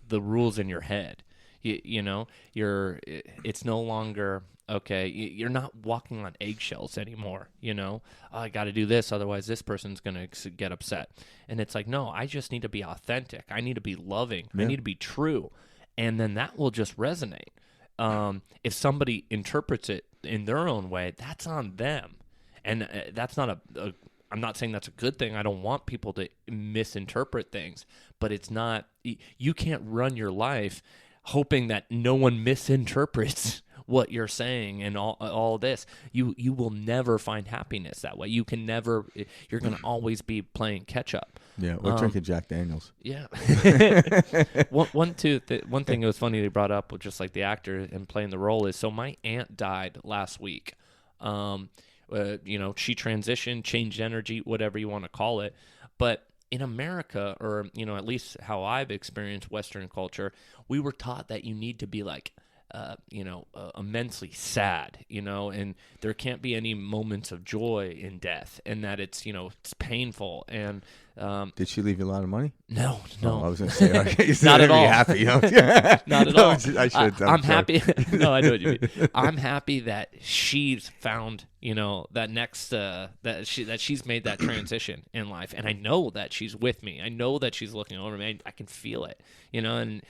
the rules in your head. You know, it's no longer, okay, you're not walking on eggshells anymore, you know. Oh, I got to do this, otherwise this person's going to get upset. And it's like, no, I just need to be authentic. I need to be loving. Yeah. I need to be true. And then that will just resonate. If somebody interprets it in their own way, that's on them. And that's not I'm not saying that's a good thing. I don't want people to misinterpret things, but it's not, you can't run your life hoping that no one misinterprets what you're saying and all this. You will never find happiness that way. You're going to always be playing catch up. Yeah, or drinking Jack Daniels. Yeah. One thing that was funny they brought up with just like the actor and playing the role is, so my aunt died last week. You know, she transitioned, changed energy, whatever you want to call it. But in America, or, you know, at least how I've experienced Western culture, we were taught that you need to be like, immensely sad, you know, and there can't be any moments of joy in death, and that it's, you know, it's painful. And did she leave you a lot of money? No. Oh, I was going to say, okay, not at all. Happy, you know? Not at all. I should. I'm happy. No, I know what you mean. I'm happy that she's found, you know, that next that she's made that transition in life, and I know that she's with me. I know that she's looking over me. I can feel it, you know. And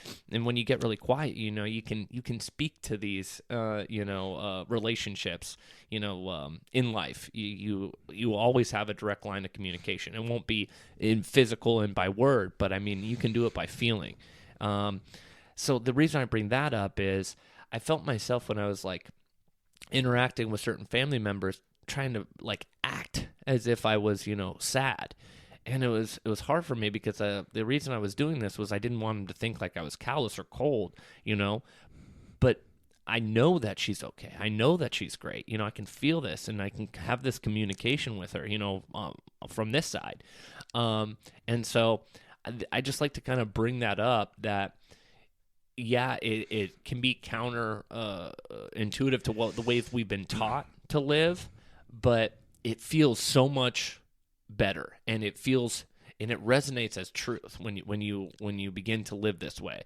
when you get really quiet, you know, you can speak to these relationships, you know, in life. You always have a direct line of communication. It won't be in physical and by word, but I mean, you can do it by feeling. So the reason I bring that up is I felt myself when I was like interacting with certain family members, trying to like act as if I was, you know, sad. And it was hard for me because the reason I was doing this was I didn't want them to think like I was callous or cold, you know. But I know that she's okay. I know that she's great. You know, I can feel this, and I can have this communication with her, you know, from this side. And so I just like to kind of bring that up, that yeah, it can be counter intuitive to the ways we've been taught to live, but it feels so much better, and it resonates as truth when you begin to live this way.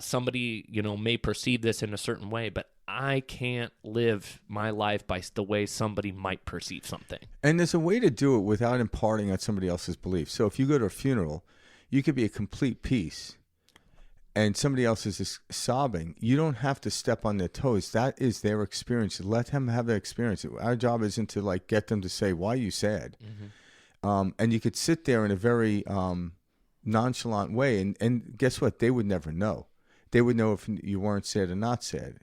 Somebody may perceive this in a certain way, but I can't live my life by the way somebody might perceive something. And there's a way to do it without imparting on somebody else's beliefs. So if you go to a funeral, you could be a complete peace, and somebody else is just sobbing. You don't have to step on their toes. That is their experience. Let them have their experience. Our job isn't to like get them to say, why are you sad? Mm-hmm. And you could sit there in a very nonchalant way, and guess what? They would never know. They would know if you weren't sad or not sad,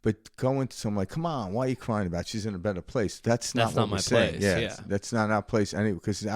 But going to someone like, come on, why are you crying about? She's in a better place. That's not what my we're saying. place. Yeah, that's not our place anyway, because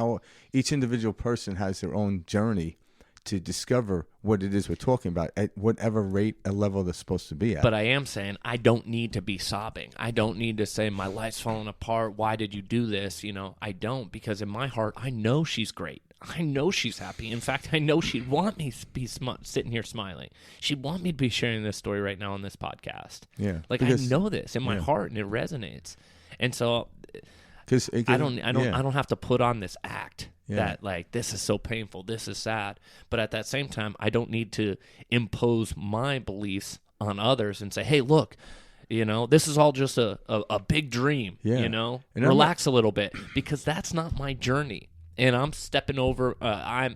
each individual person has their own journey to discover what it is we're talking about at whatever rate a level they're supposed to be at. But I am saying I don't need to be sobbing. I don't need to say my life's falling apart. Why did you do this? I don't, because in my heart, I know she's great. I know she's happy. In fact, I know she'd want me to be sitting here smiling. She'd want me to be sharing this story right now on this podcast. Yeah, I know this in my heart, and it resonates. And so, I don't have to put on this act that like this is so painful, this is sad. But at that same time, I don't need to impose my beliefs on others and say, "Hey, look, this is all just a big dream." And relax a little bit, because that's not my journey. And I'm stepping over. I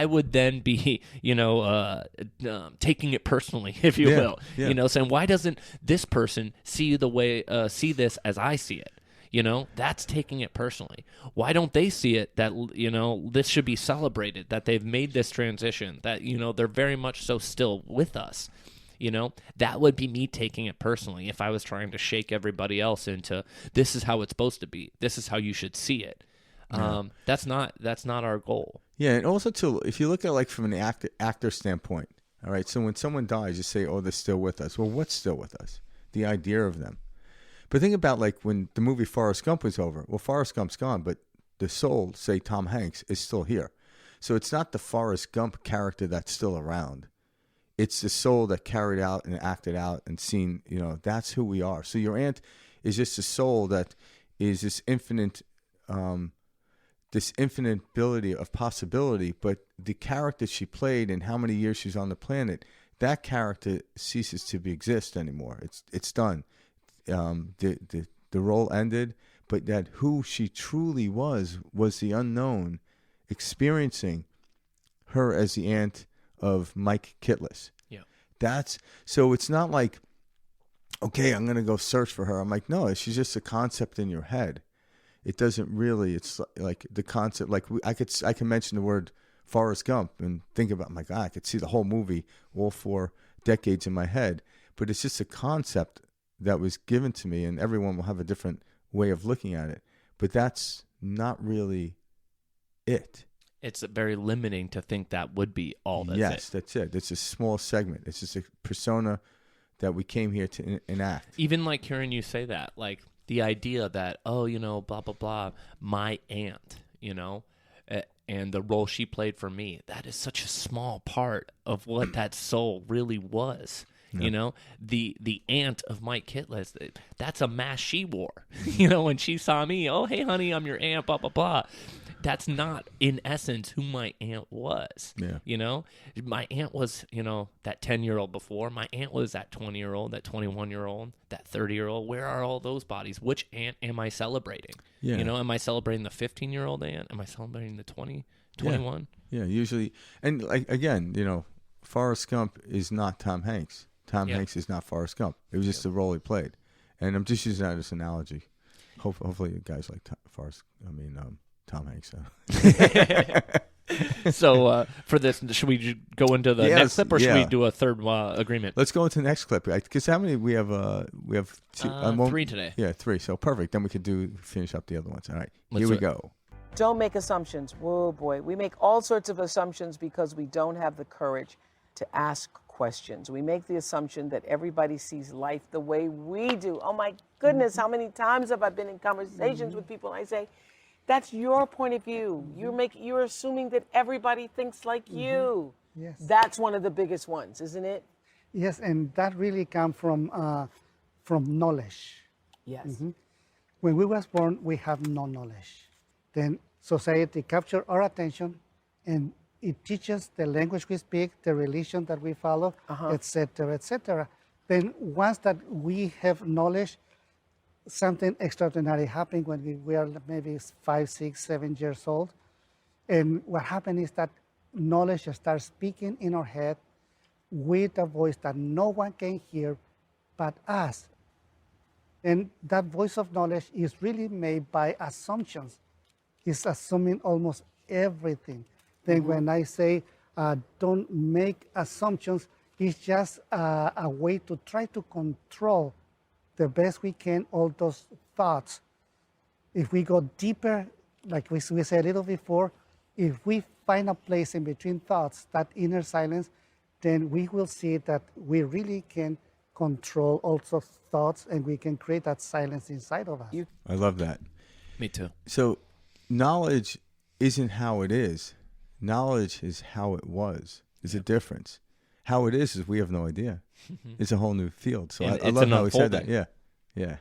would then be, taking it personally, if you will. Yeah. Saying, why doesn't this person see this as I see it? That's taking it personally. Why don't they see it that this should be celebrated, that they've made this transition, that they're very much so still with us. That would be me taking it personally if I was trying to shake everybody else into this is how it's supposed to be. This is how you should see it. That's not our goal. Yeah, and also too, if you look at like from an actor standpoint, all right. So when someone dies, you say, "Oh, they're still with us." Well, what's still with us? The idea of them. But think about like when the movie Forrest Gump was over. Well, Forrest Gump's gone, but the soul, say Tom Hanks, is still here. So it's not the Forrest Gump character that's still around. It's the soul that carried out and acted out and seen. That's who we are. So your aunt is just a soul that is this infinite ability of possibility, but the character she played and how many years she's on the planet, that character ceases to exist anymore. It's done. The role ended, but that who she truly was the unknown, experiencing her as the aunt of Mike Kitlas. Yeah. So it's not like, okay, I'm going to go search for her. I'm like, no, she's just a concept in your head. It doesn't really. It's like the concept. Like I can mention the word Forrest Gump and think about. My God, I could see the whole movie, all 4 decades in my head. But it's just a concept that was given to me, and everyone will have a different way of looking at it. But that's not really it. It's very limiting to think that would be all. That's it. It's a small segment. It's just a persona that we came here to enact. Even like hearing you say that, like. The idea that, blah, blah, blah, my aunt, and the role she played for me, that is such a small part of what that soul really was. Yeah. The aunt of Mike Kitlas, that's a mask she wore. When she saw me, oh, hey, honey, I'm your aunt, blah, blah, blah. That's not, in essence, who my aunt was. Yeah. My aunt was, that 10-year-old before. My aunt was that 20-year-old, that 21-year-old, that 30-year-old. Where are all those bodies? Which aunt am I celebrating? Yeah. Am I celebrating the 15-year-old aunt? Am I celebrating the 21? Yeah, usually. And, like, again, Forrest Gump is not Tom Hanks. Tom Hanks is not Forrest Gump. It was just the role he played. And I'm just using that as an analogy. Hopefully you guys like Tom Hanks. So for this, should we go into the next clip, or should we do a third agreement? Let's go into the next clip. Because how many we have? We have 2, 3 today. Yeah, 3. So perfect. Then we could finish up the other ones. All right. Here we go. Don't make assumptions. Whoa, boy. We make all sorts of assumptions because we don't have the courage to ask questions. We make the assumption that everybody sees life the way we do. Oh my goodness, how many times have I been in conversations with people and I say, That's your point of view. You're assuming that everybody thinks like you. Yes. That's one of the biggest ones, isn't it? Yes, and that really comes from knowledge. Yes. When we was born, we have no knowledge. Then society captured our attention, and it teaches the language we speak, the religion that we follow, etc., etc. Then once that we have knowledge, something extraordinary happened when we are maybe 5, 6, 7 years old. And what happened is that knowledge starts speaking in our head with a voice that no one can hear but us. And that voice of knowledge is really made by assumptions. It's assuming almost everything. Then when I say don't make assumptions, it's just a way to try to control the best we can all those thoughts. If we go deeper, like we said a little before, if we find a place in between thoughts, that inner silence, then we will see that we really can control also thoughts, and we can create that silence inside of us. I love that. Me too. So knowledge isn't how it is. Knowledge is how it was. There's a difference. How it is we have no idea. It's a whole new field. So I love how he said that. Yeah. Yeah.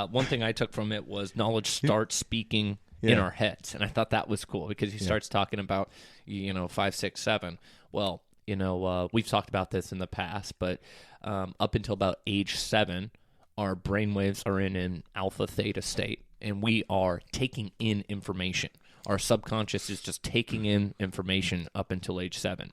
One thing I took from it was knowledge starts speaking in our heads. And I thought that was cool because he starts talking about, 5, 6, 7. Well, we've talked about this in the past, but up until about age 7, our brainwaves are in an alpha theta state, and we are taking in information. Our subconscious is just taking in information up until age 7.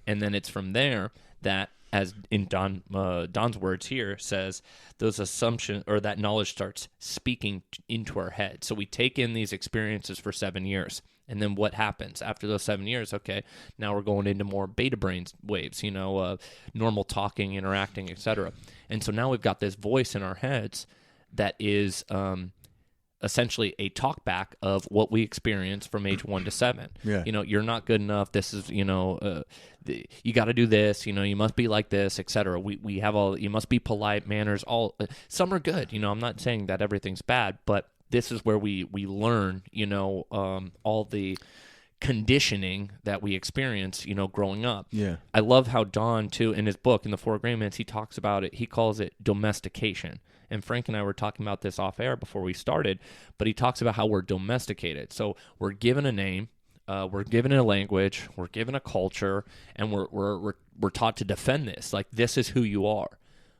And then it's from there that, as in Don's words here, says those assumptions or that knowledge starts speaking into our head. So we take in these experiences for 7 years. And then what happens after those 7 years? Okay, now we're going into more beta brain waves, normal talking, interacting, etc. And so now we've got this voice in our heads that is essentially a talk back of what we experience from age 1 to 7. Yeah. You're not good enough. This is, you got to do this. You must be like this, etc. We have all. You must be polite, manners. All some are good. I'm not saying that everything's bad, but this is where we learn, all the conditioning that we experience, growing up. Yeah. I love how Don, too, in his book, in the 4 Agreements, he talks about it. He calls it domestication. And Frank and I were talking about this off air before we started, but he talks about how we're domesticated. So we're given a name, we're given a language, we're given a culture, and we're taught to defend this. Like, this is who you are.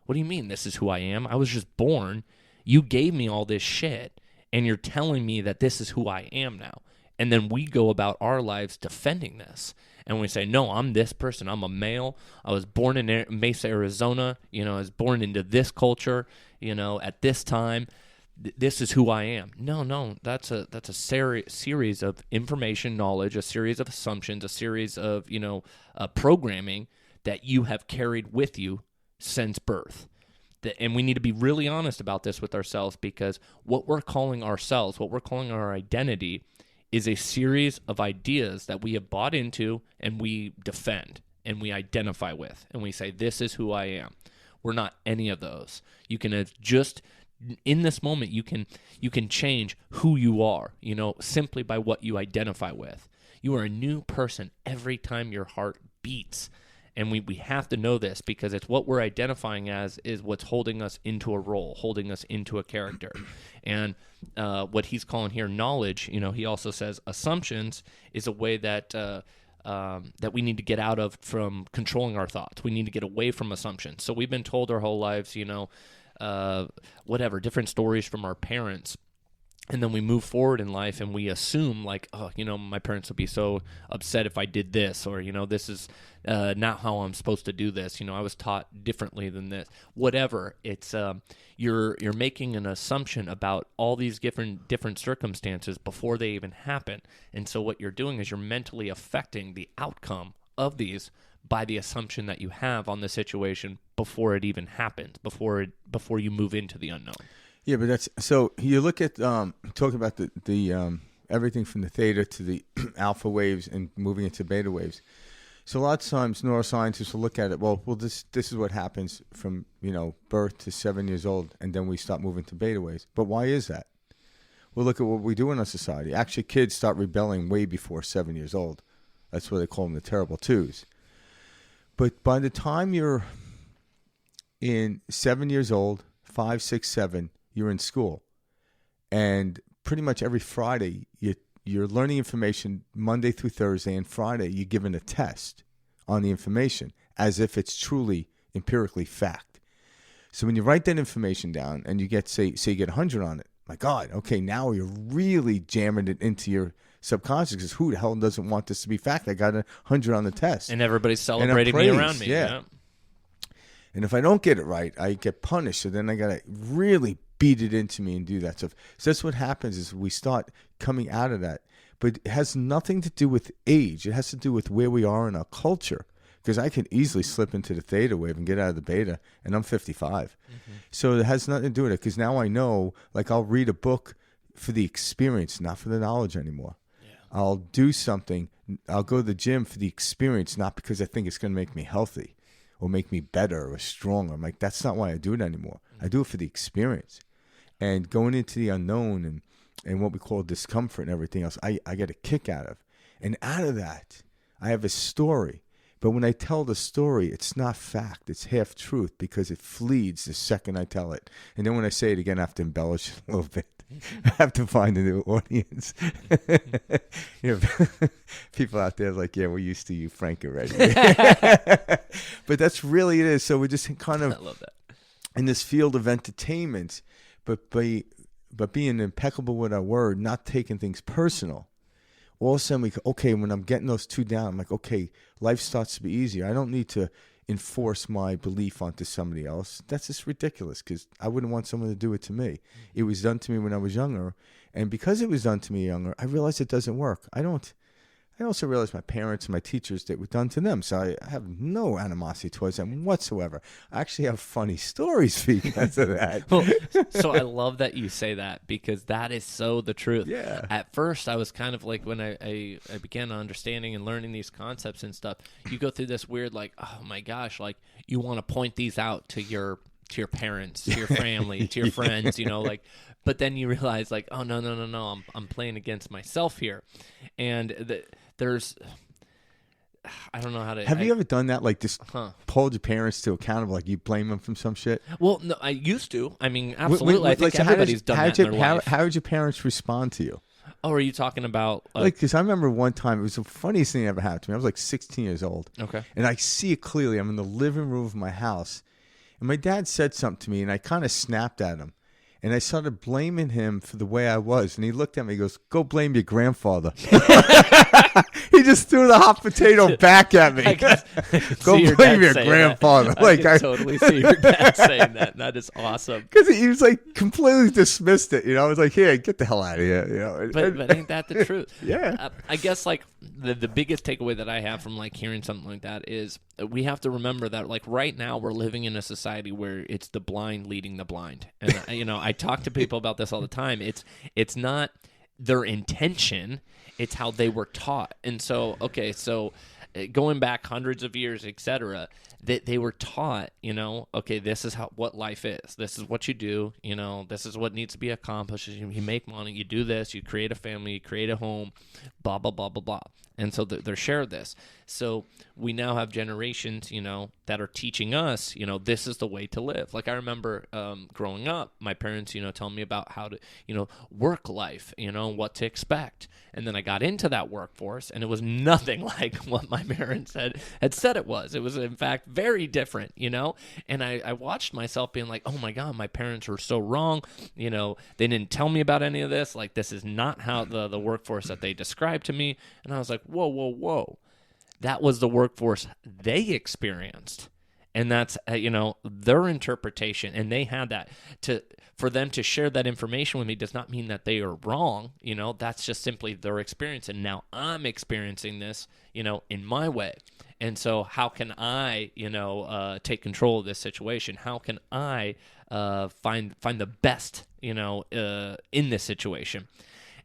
What do you mean this is who I am? I was just born. You gave me all this shit, and you're telling me that this is who I am now. And then we go about our lives defending this. And we say, no, I'm this person. I'm a male. I was born in Mesa, Arizona. I was born into this culture, at this time. This is who I am. No, that's a series of information, knowledge, a series of assumptions, a series of, programming that you have carried with you since birth. And we need to be really honest about this with ourselves, because what we're calling ourselves, what we're calling our identity, is a series of ideas that we have bought into and we defend and we identify with. And we say, this is who I am. We're not any of those. You can just, in this moment, you can change who you are, simply by what you identify with. You are a new person every time your heart beats. And we have to know this, because it's what we're identifying as is what's holding us into a role, holding us into a character. And what he's calling here knowledge, he also says assumptions is a way that that we need to get out of from controlling our thoughts. We need to get away from assumptions. So we've been told our whole lives, different stories from our parents. And then we move forward in life and we assume like, my parents would be so upset if I did this, or, this is not how I'm supposed to do this. I was taught differently than this. Whatever. It's you're making an assumption about all these different circumstances before they even happen. And so what you're doing is you're mentally affecting the outcome of these by the assumption that you have on the situation before it even happens, before you move into the unknown. Yeah, but that's so. You look at talking about the everything from the theta to the alpha waves and moving into beta waves. So a lot of times neuroscientists will look at it. Well, this is what happens from birth to 7 years old, and then we start moving to beta waves. But why is that? Well, look at what we do in our society. Actually, kids start rebelling way before 7 years old. That's why they call them the terrible twos. But by the time you're in 7 years old, 5, 6, 7, you're in school. And pretty much every Friday, you're learning information Monday through Thursday, and Friday you're given a test on the information as if it's truly empirically fact. So when you write that information down and you get, say you get 100 on it, my God, okay, now you're really jamming it into your subconscious, because who the hell doesn't want this to be fact? I got 100 on the test. And everybo's celebrating me around me. Yeah. And if I don't get it right, I get punished. So then I got to really beat it into me and do that stuff. So that's what happens is we start coming out of that. But it has nothing to do with age. It has to do with where we are in our culture. Because I can easily slip into the theta wave and get out of the beta, and I'm 55. Mm-hmm. So it has nothing to do with it, because now I know, like, I'll read a book for the experience, not for the knowledge anymore. Yeah. I'll do something. I'll go to the gym for the experience, not because I think it's going to make me healthy or make me better or stronger. I'm like, that's not why I do it anymore. Mm-hmm. I do it for the experience. And going into the unknown and what we call discomfort and everything else, I get a kick out of. And out of that, I have a story. But when I tell the story, it's not fact. It's half truth, because it flees the second I tell it. And then when I say it again, I have to embellish it a little bit. I have to find a new audience. People out there are like, yeah, we're used to you, Frank, already. But that's really it is. So we're just kind of I love that. In this field of entertainment, but being impeccable with our word, not taking things personal. All of a sudden, when I'm getting those two down, I'm like, okay, life starts to be easier. I don't need to enforce my belief onto somebody else. That's just ridiculous, because I wouldn't want someone to do it to me. It was done to me when I was younger, and because it was done to me younger, I realized it doesn't work. I also realized my parents and my teachers, that were done to them, so I have no animosity towards them whatsoever. I actually have funny stories because of that. Well, so I love that you say that, because that is so the truth. Yeah. At first, I was kind of like, when I began understanding and learning these concepts and stuff, you go through this weird, like, oh my gosh, like, you want to point these out to your parents, to your family, to your friends, like, but then you realize, like, oh, no, I'm playing against myself here. And there's, I don't know how to. Have you ever done that? Like, just hold your parents to account, like you blame them from some shit? Well, no, I used to. I mean, absolutely. I think everybody's done that in their life. How did your parents respond to you? Oh, are you talking about? Because I remember one time, it was the funniest thing that ever happened to me. I was like 16 years old. Okay. And I see it clearly. I'm in the living room of my house. And my dad said something to me, and I kind of snapped at him. And I started blaming him for the way I was. And he looked at me, he goes, go blame your grandfather. He just threw the hot potato back at me. Go blame your grandfather. I can totally see your dad saying that. That is awesome. Because he was like completely dismissed it. I was like, here, get the hell out of here. But ain't that the truth? Yeah. I guess like the biggest takeaway that I have from like hearing something like that is we have to remember that like right now we're living in a society where it's the blind leading the blind. And I talk to people about this all the time. It's not their intention, it's how they were taught. And so going back hundreds of years, etc., that they were taught, okay, this is what life is. This is what you do, this is what needs to be accomplished. You make money, you do this, you create a family, you create a home, blah, blah, blah, blah, blah. And so they're shared this. So we now have generations, that are teaching us, this is the way to live. Like I remember growing up, my parents, telling me about how to, work life, what to expect. And then I got into that workforce, and it was nothing like what my parents had said it was. It was, in fact, very different, And I watched myself being like, oh, my God, my parents were so wrong. They didn't tell me about any of this. Like, this is not how the workforce that they described to me. And I was like, whoa. That was the workforce they experienced. And that's, their interpretation. And they had that for them to share that information with me does not mean that they are wrong. That's just simply their experience. And now I'm experiencing this, in my way. And so how can I, take control of this situation? How can I find the best, in this situation?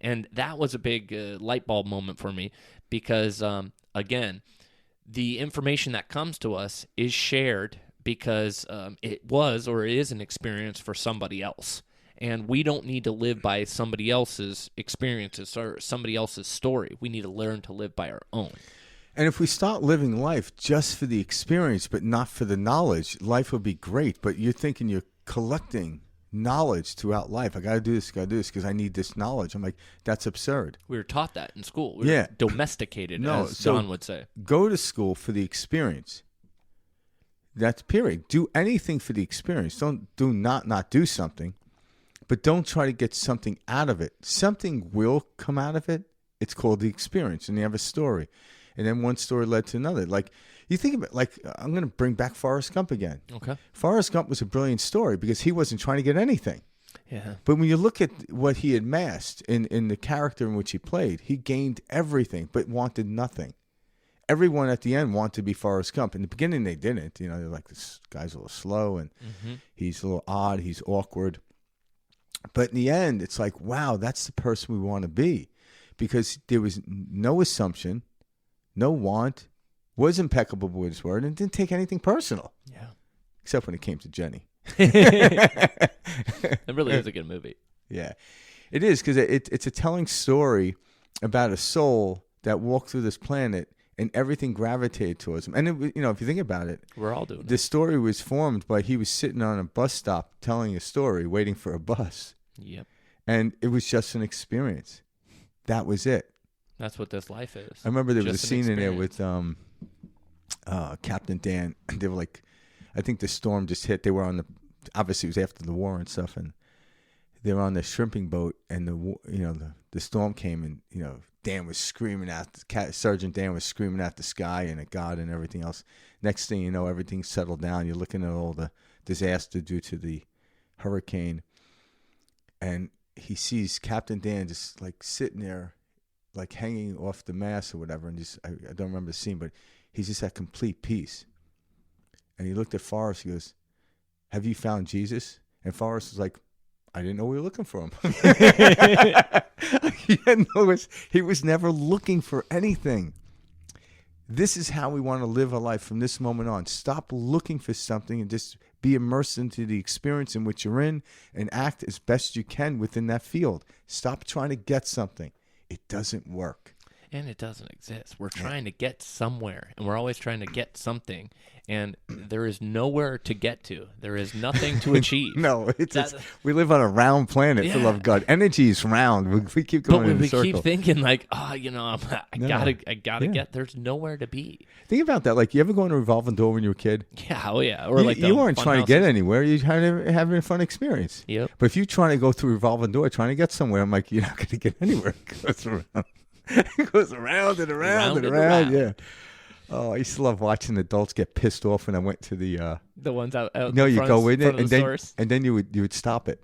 And that was a big light bulb moment for me because, again, the information that comes to us is shared because it was or is an experience for somebody else. And we don't need to live by somebody else's experiences or somebody else's story. We need to learn to live by our own. And if we start living life just for the experience but not for the knowledge, life will be great. But you're thinking you're collecting knowledge throughout life. I got to do this because I need this knowledge. I'm like, that's absurd. We were taught that in school. We were domesticated, as Don would say. Go to school for the experience. That's period. Do anything for the experience. Don't not do something, but don't try to get something out of it. Something will come out of it. It's called the experience, and you have a story. And then one story led to another. Like, you think about, like, I'm going to bring back Forrest Gump again. Okay. Forrest Gump was a brilliant story because he wasn't trying to get anything. Yeah. But when you look at what he amassed in the character in which he played, he gained everything but wanted nothing. Everyone at the end wanted to be Forrest Gump. In the beginning, they didn't. You know, they're like, this guy's a little slow, and he's a little odd, he's awkward. But in the end, it's like, wow, that's the person we want to be. Because there was no assumption, no want, was impeccable with his word, and didn't take anything personal. Yeah. Except when it came to Jenny. It really is a good movie. Yeah. It is, because it's a telling story about a soul that walked through this planet and everything gravitated towards him. And, if you think about it, we're all doing it. The story was formed by he was sitting on a bus stop telling a story, waiting for a bus. Yep. And it was just an experience. That was it. That's what this life is. I remember there was Just a an scene in there with experience. Captain Dan. They were like, I think the storm just hit. They were on obviously it was after the war and stuff, and they were on the shrimping boat, and the storm came, and Dan was screaming Sergeant Dan was screaming at the sky and at God and everything else. Next thing you know, everything's settled down. You're looking at all the disaster due to the hurricane, and he sees Captain Dan just like sitting there, like hanging off the mast or whatever, and just I don't remember the scene, but he's just at complete peace. And he looked at Forrest. He goes, "Have you found Jesus?" And Forrest was like, "I didn't know we were looking for him." He was never looking for anything. This is how we want to live our life from this moment on. Stop looking for something and just be immersed into the experience in which you're in and act as best you can within that field. Stop trying to get something. It doesn't work. And it doesn't exist. We're trying to get somewhere, and we're always trying to get something, and there is nowhere to get to. There is nothing to achieve. No, we live on a round planet, for love of God. Energy is round. We keep going in a circle. We keep thinking like, I gotta get. There's nowhere to be. Think about that. Like, you ever go in a revolving door when you were a kid? Yeah, oh yeah. Or you weren't trying to get anywhere. You were having a fun experience. Yep. But if you're trying to go through a revolving door, trying to get somewhere, I'm like, you're not going to get anywhere. It goes around. It goes around and around and around. Yeah. Oh, I used to love watching adults get pissed off when I went to the ones out. No, you go in it, and then you would stop it,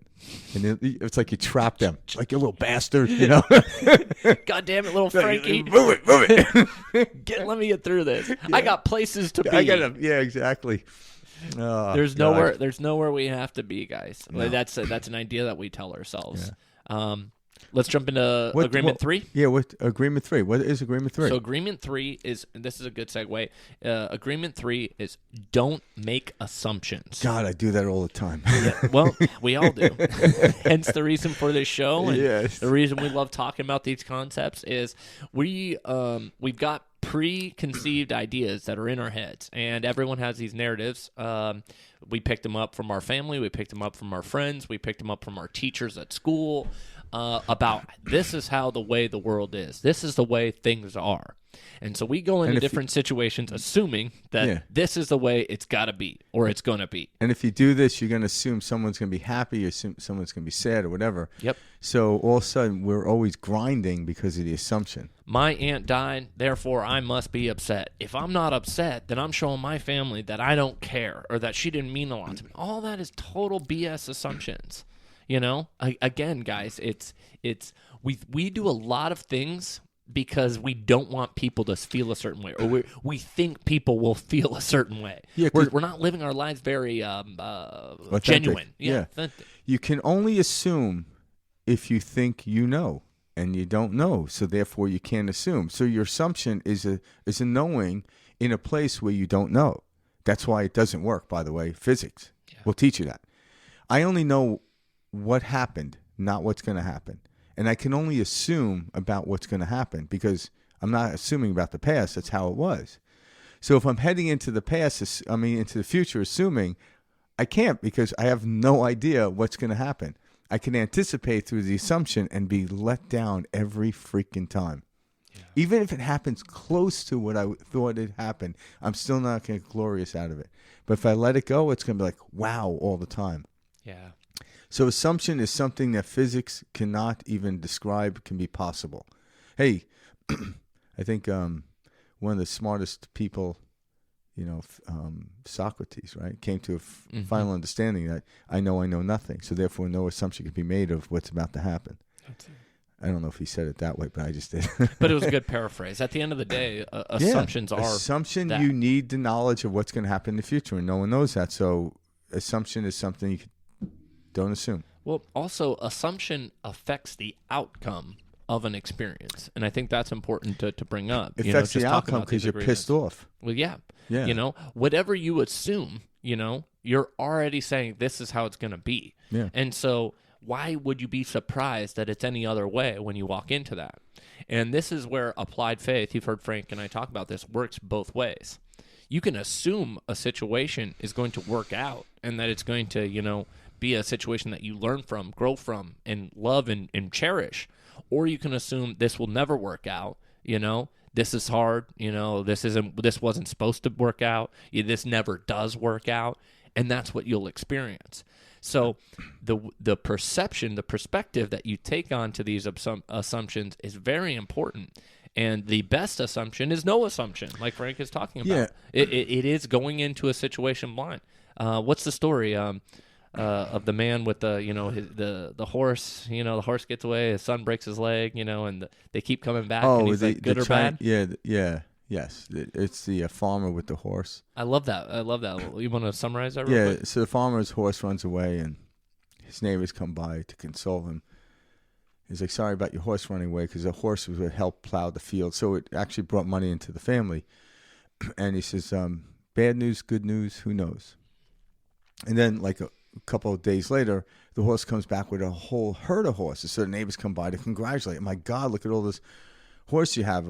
and it's like you trap them, like you little bastard, God damn it, little Frankie! Move it! Let me get through this. Yeah. I got places to be. Yeah, exactly. Oh, there's nowhere we have to be, guys. No. That's an idea that we tell ourselves. Yeah. Let's jump into Agreement 3. Yeah, what Agreement 3? What is Agreement 3? So Agreement 3 is, and this is a good segue, Agreement 3 is don't make assumptions. God, I do that all the time. Yeah, well, we all do. Hence the reason for this show. And yes. The reason we love talking about these concepts is we've got preconceived ideas that are in our heads, and everyone has these narratives. We picked them up from our family. We picked them up from our friends. We picked them up from our teachers at school. About this is how the way the world is. This is the way things are. And so we go into different situations assuming that this is the way it's got to be or it's going to be. And if you do this, you're going to assume someone's going to be happy or someone's going to be sad or whatever. Yep. So all of a sudden, we're always grinding because of the assumption. My aunt died, therefore I must be upset. If I'm not upset, then I'm showing my family that I don't care or that she didn't mean a lot to me. All that is total BS assumptions. Again, guys, we do a lot of things because we don't want people to feel a certain way, or we think people will feel a certain way. Yeah, we're not living our lives very genuine. Yeah. Authentic. You can only assume if you think you know, and you don't know, so therefore you can't assume. So your assumption is a knowing in a place where you don't know. That's why it doesn't work, by the way. Physics will teach you that. I only know what happened, not what's going to happen. And I can only assume about what's going to happen because I'm not assuming about the past. That's how it was. So if I'm heading into the past, into the future, assuming, I can't because I have no idea what's going to happen. I can anticipate through the assumption and be let down every freaking time. Yeah. Even if it happens close to what I thought it happened, I'm still not going to get glorious out of it. But if I let it go, it's going to be like, wow, all the time. Yeah. So assumption is something that physics cannot even describe can be possible. Hey, I think one of the smartest people, Socrates, right, came to a final understanding that I know nothing. So therefore, no assumption can be made of what's about to happen. I don't know if he said it that way, but I just did. But it was a good paraphrase. At the end of the day, assumptions are assumption. that. You need the knowledge of what's going to happen in the future, and no one knows that. So assumption is something you don't assume. Well, also, assumption affects the outcome of an experience, and I think that's important to bring up. It affects the outcome because you're pissed off. Well, yeah. Yeah. Whatever you assume, you're already saying this is how it's going to be. Yeah. And so why would you be surprised that it's any other way when you walk into that? And this is where applied faith, you've heard Frank and I talk about this, works both ways. You can assume a situation is going to work out and that it's going to, be a situation that you learn from, grow from, and love and cherish. Or you can assume this will never work out, this is hard, this wasn't supposed to work out, this never does work out, and that's what you'll experience. So the perception, the perspective that you take on to these assumptions is very important. And the best assumption is no assumption, like Frank is talking about. Yeah. It is going into a situation blind. What's the story of the man with the horse? The horse gets away, his son breaks his leg, and they keep coming back. And he's like, good or bad? Yeah. Yes, it's the farmer with the horse. I love that. You want to summarize that real quick? So the farmer's horse runs away, and his neighbors come by to console him. He's like, sorry about your horse running away, because the horse was what helped plow the field. So it actually brought money into the family. And he says, bad news, good news, who knows? And then like a couple of days later, the horse comes back with a whole herd of horses. So the neighbors come by to congratulate him. My God, look at all this horse you have,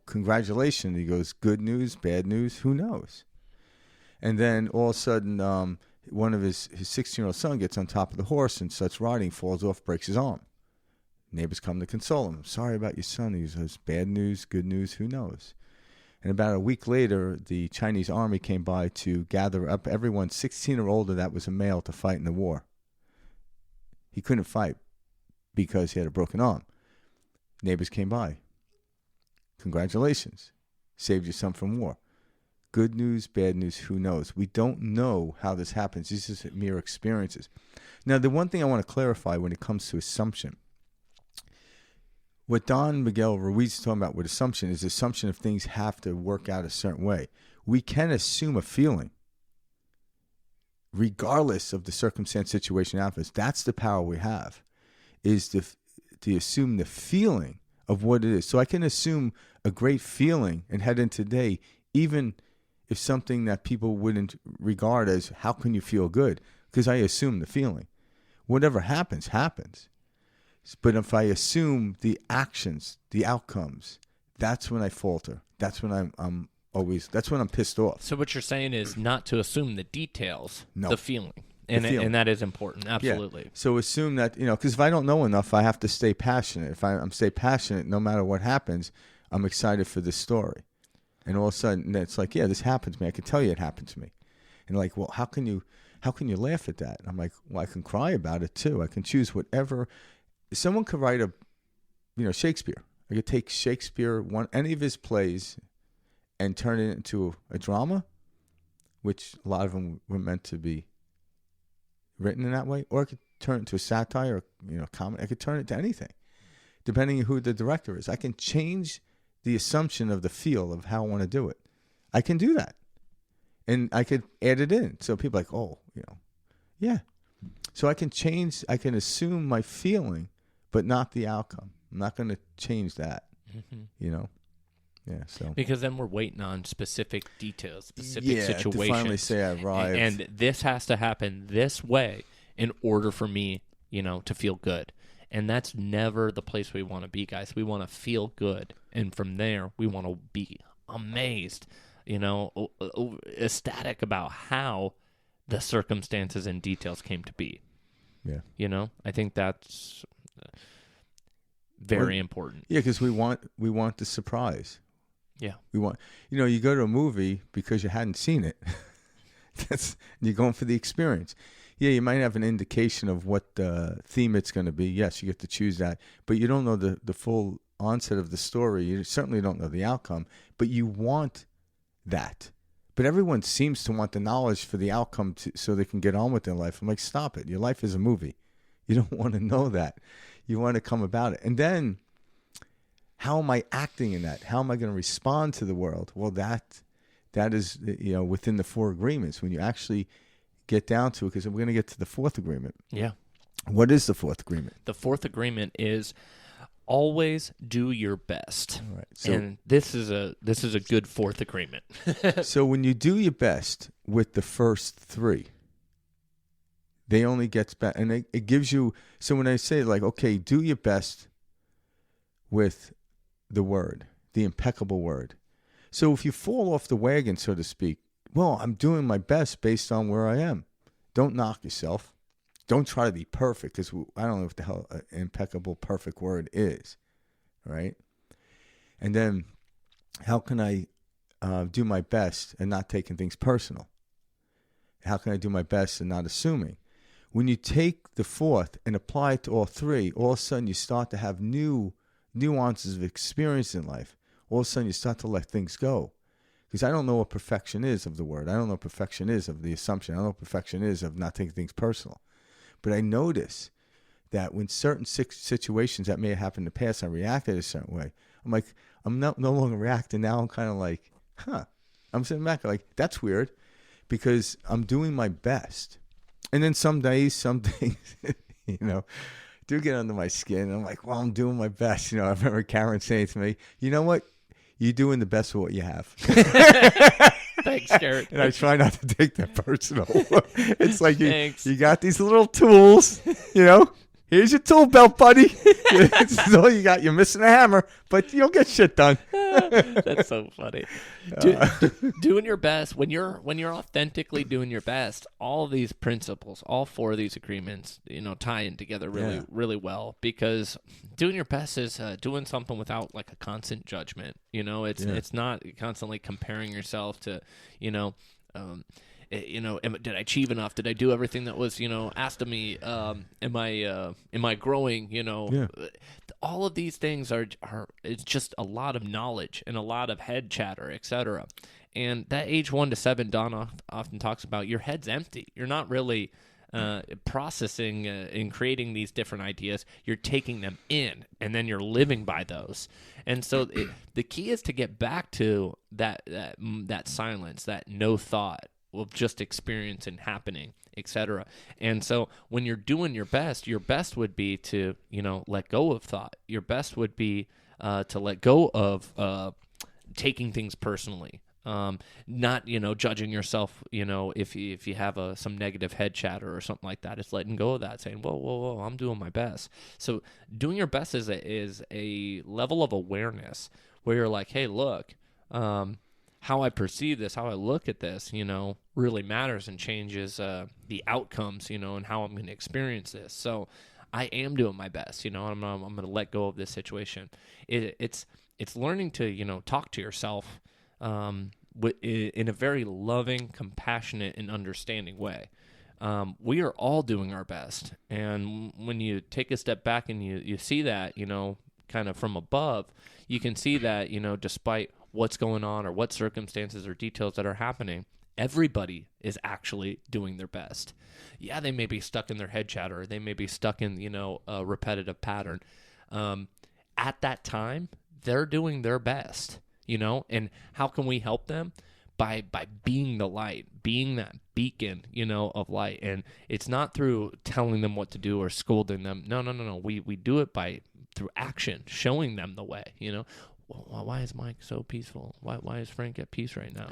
congratulations. He goes, good news, bad news, who knows? And then all of a sudden, one of his 16-year-old son gets on top of the horse and starts riding, falls off, breaks his arm. Neighbors come to console him. Sorry about your son. He says, bad news, good news, who knows? And about a week later, the Chinese army came by to gather up everyone 16 or older that was a male to fight in the war. He couldn't fight because he had a broken arm. Neighbors came by. Congratulations. Saved your son from war. Good news, bad news, who knows? We don't know how this happens. This is mere experiences. Now, the one thing I want to clarify when it comes to assumption, what Don Miguel Ruiz is talking about with assumption is assumption of things have to work out a certain way. We can assume a feeling regardless of the circumstance, situation, outcomes. That's the power we have, is to assume the feeling of what it is. So I can assume a great feeling and head into today, even if something that people wouldn't regard as, how can you feel good? Because I assume the feeling. Whatever happens, happens. But if I assume the actions, the outcomes, that's when I falter. That's when that's when I'm pissed off. So what you're saying is not to assume the details, No. the feeling. And that is important, absolutely. Yeah. So assume that, because if I don't know enough, I have to stay passionate. If I'm stay passionate, no matter what happens, I'm excited for this story. And all of a sudden, it's like, yeah, this happened to me. I can tell you it happened to me. And like, well, how can you laugh at that? And I'm like, well, I can cry about it too. I can choose whatever. Someone could write Shakespeare. I could take Shakespeare, any of his plays, and turn it into a drama, which a lot of them were meant to be written in that way, or I could turn it into a satire, or comedy. I could turn it to anything, depending on who the director is. I can change the assumption of the feel of how I want to do it. I can do that, and I could add it in. So people are like, oh, yeah. So I can assume my feeling, but not the outcome. I'm not going to change that. Yeah. So because then we're waiting on specific details, specific situations. To finally say I arrived. And this has to happen this way in order for me to feel good. And that's never the place we want to be, guys. We want to feel good. And from there, we want to be amazed, ecstatic about how the circumstances and details came to be. Yeah. I think that's very important. Yeah, because we want the surprise. Yeah. We want, you go to a movie because you hadn't seen it. You're going for the experience. Yeah, you might have an indication of what the theme it's going to be. Yes, you get to choose that, but you don't know the full onset of the story. You certainly don't know the outcome, but you want that. But everyone seems to want the knowledge for the outcome so they can get on with their life. I'm like, stop it. Your life is a movie. You don't want to know that. You want to come about it. And then, how am I acting in that? How am I going to respond to the world? Well, that is, within the 4 agreements. When you actually get down to it, because we're going to get to the 4th agreement. Yeah. What is the 4th agreement? The 4th agreement is always do your best. All right. So, and this is a good 4th agreement. So when you do your best with the first 3, they only gets better, and it gives you. So when I say okay, do your best with the word, the impeccable word. So if you fall off the wagon, so to speak, well, I'm doing my best based on where I am. Don't knock yourself. Don't try to be perfect, because I don't know what the hell an impeccable, perfect word is, right? And then, how can I do my best and not taking things personal? How can I do my best and not assuming? When you take the 4th and apply it to all 3, all of a sudden you start to have new nuances of experience in life. All of a sudden you start to let things go. Because I don't know what perfection is of the word. I don't know what perfection is of the assumption. I don't know what perfection is of not taking things personal. But I notice that when certain situations that may have happened in the past, I reacted a certain way. I'm like, I'm no longer reacting. Now I'm kind of like, I'm sitting back like, that's weird, because I'm doing my best. And then some days, some things, do get under my skin. I'm like, well, I'm doing my best. I remember Karen saying to me, you know what? You're doing the best with what you have. Thanks, Garrett. And I try not to take that personal. It's like you got these little tools, Here's your tool belt, buddy. This is all you got. You're missing a hammer, but you'll get shit done. That's so funny. Doing your best, when you're authentically doing your best, all of these principles, all 4 of these agreements, tie in together really well, because doing your best is doing something without a constant judgment. It's not constantly comparing yourself to, did I achieve enough? Did I do everything that was, asked of me? Am I growing? All of these things are it's just a lot of knowledge and a lot of head chatter, etc. And that age 1 to 7, Don often talks about, your head's empty. You're not really processing and creating these different ideas. You're taking them in, and then you're living by those. And so the key is to get back to that silence, that no thought of just experience and happening, etc. And so when you're doing your best would be to, let go of thought. Your best would be to let go of taking things personally. Not, judging yourself, if you have some negative head chatter or something like that. It's letting go of that, saying, whoa, I'm doing my best. So doing your best is a level of awareness where you're like, hey, look, how I perceive this, how I look at this, really matters and changes the outcomes, and how I'm going to experience this. So I am doing my best, I'm going to let go of this situation. It's learning to, talk to yourself in a very loving, compassionate, and understanding way. We are all doing our best. And when you take a step back and you see that, kind of from above, you can see that, despite what's going on or what circumstances or details that are happening, everybody is actually doing their best. Yeah, they may be stuck in their head chatter. Or they may be stuck in, a repetitive pattern. At that time, they're doing their best, and how can we help them? By being the light, being that beacon, of light. And it's not through telling them what to do or scolding them. No. We do it through action, showing them the way, why is Mike so peaceful? Why is Frank at peace right now?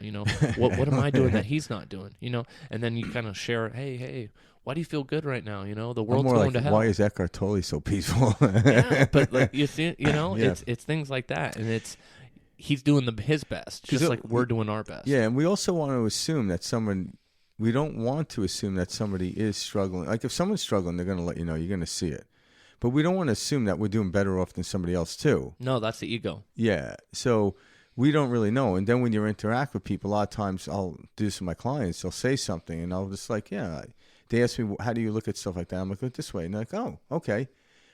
What am I doing that he's not doing? And then you kind of share, hey, why do you feel good right now? The world's more going like, to hell. why is Eckhart Tolle so peaceful? Yeah, but like, you see, Yeah. it's things like that, and he's doing his best, just like we're doing our best. Yeah, and we also want to assume that we don't want to assume that somebody is struggling. Like if someone's struggling, they're going to let you know. You're going to see it. But we don't want to assume that we're doing better off than somebody else too. No, that's the ego. Yeah, so we don't really know. And then when you interact with people, a lot of times I'll do this with my clients. They'll say something, and I'll just like, yeah. They ask me, how do you look at stuff like that? I'm like, look this way. And they're like, oh, okay.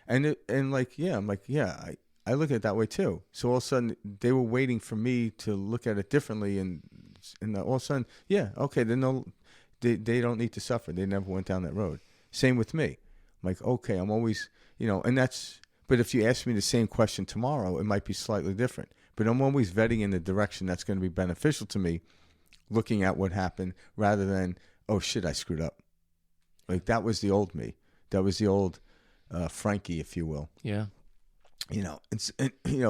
And like, yeah, I'm like, yeah, I look at it that way too. So all of a sudden, they were waiting for me to look at it differently, and all of a sudden, yeah, okay, then they don't need to suffer. They never went down that road. Same with me. I'm like, okay, I'm always, and that's. But if you ask me the same question tomorrow, it might be slightly different. But I'm always vetting in the direction that's going to be beneficial to me, looking at what happened rather than, oh shit, I screwed up. Like that was the old me. That was the old Frankie, if you will. Yeah.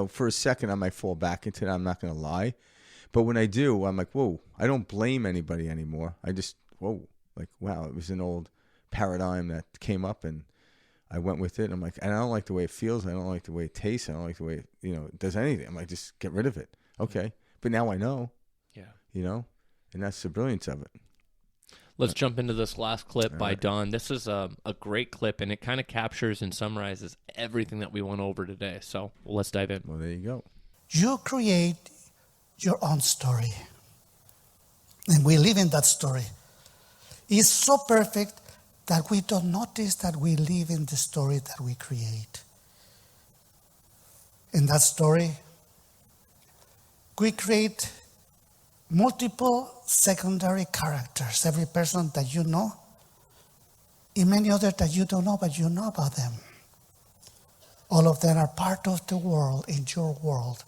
For a second I might fall back into that. I'm not going to lie, but when I do, I'm like, whoa! I don't blame anybody anymore. I just, whoa, like wow, it was an old paradigm that came up, and I went with it. And I'm like, and I don't like the way it feels. I don't like the way it tastes. I don't like the way it does anything. I'm like, just get rid of it. Okay, but now I know. Yeah. And that's the brilliance of it. Let's jump into this last clip by Don. This is a great clip, and it kind of captures and summarizes everything that we went over today. So let's dive in. Well, there you go. You create your own story, and we live in that story. It's so perfect that we don't notice that we live in the story that we create. In that story, we create multiple secondary characters. Every person that you know, and many others that you don't know, but you know about them. All of them are part of the world, in your world.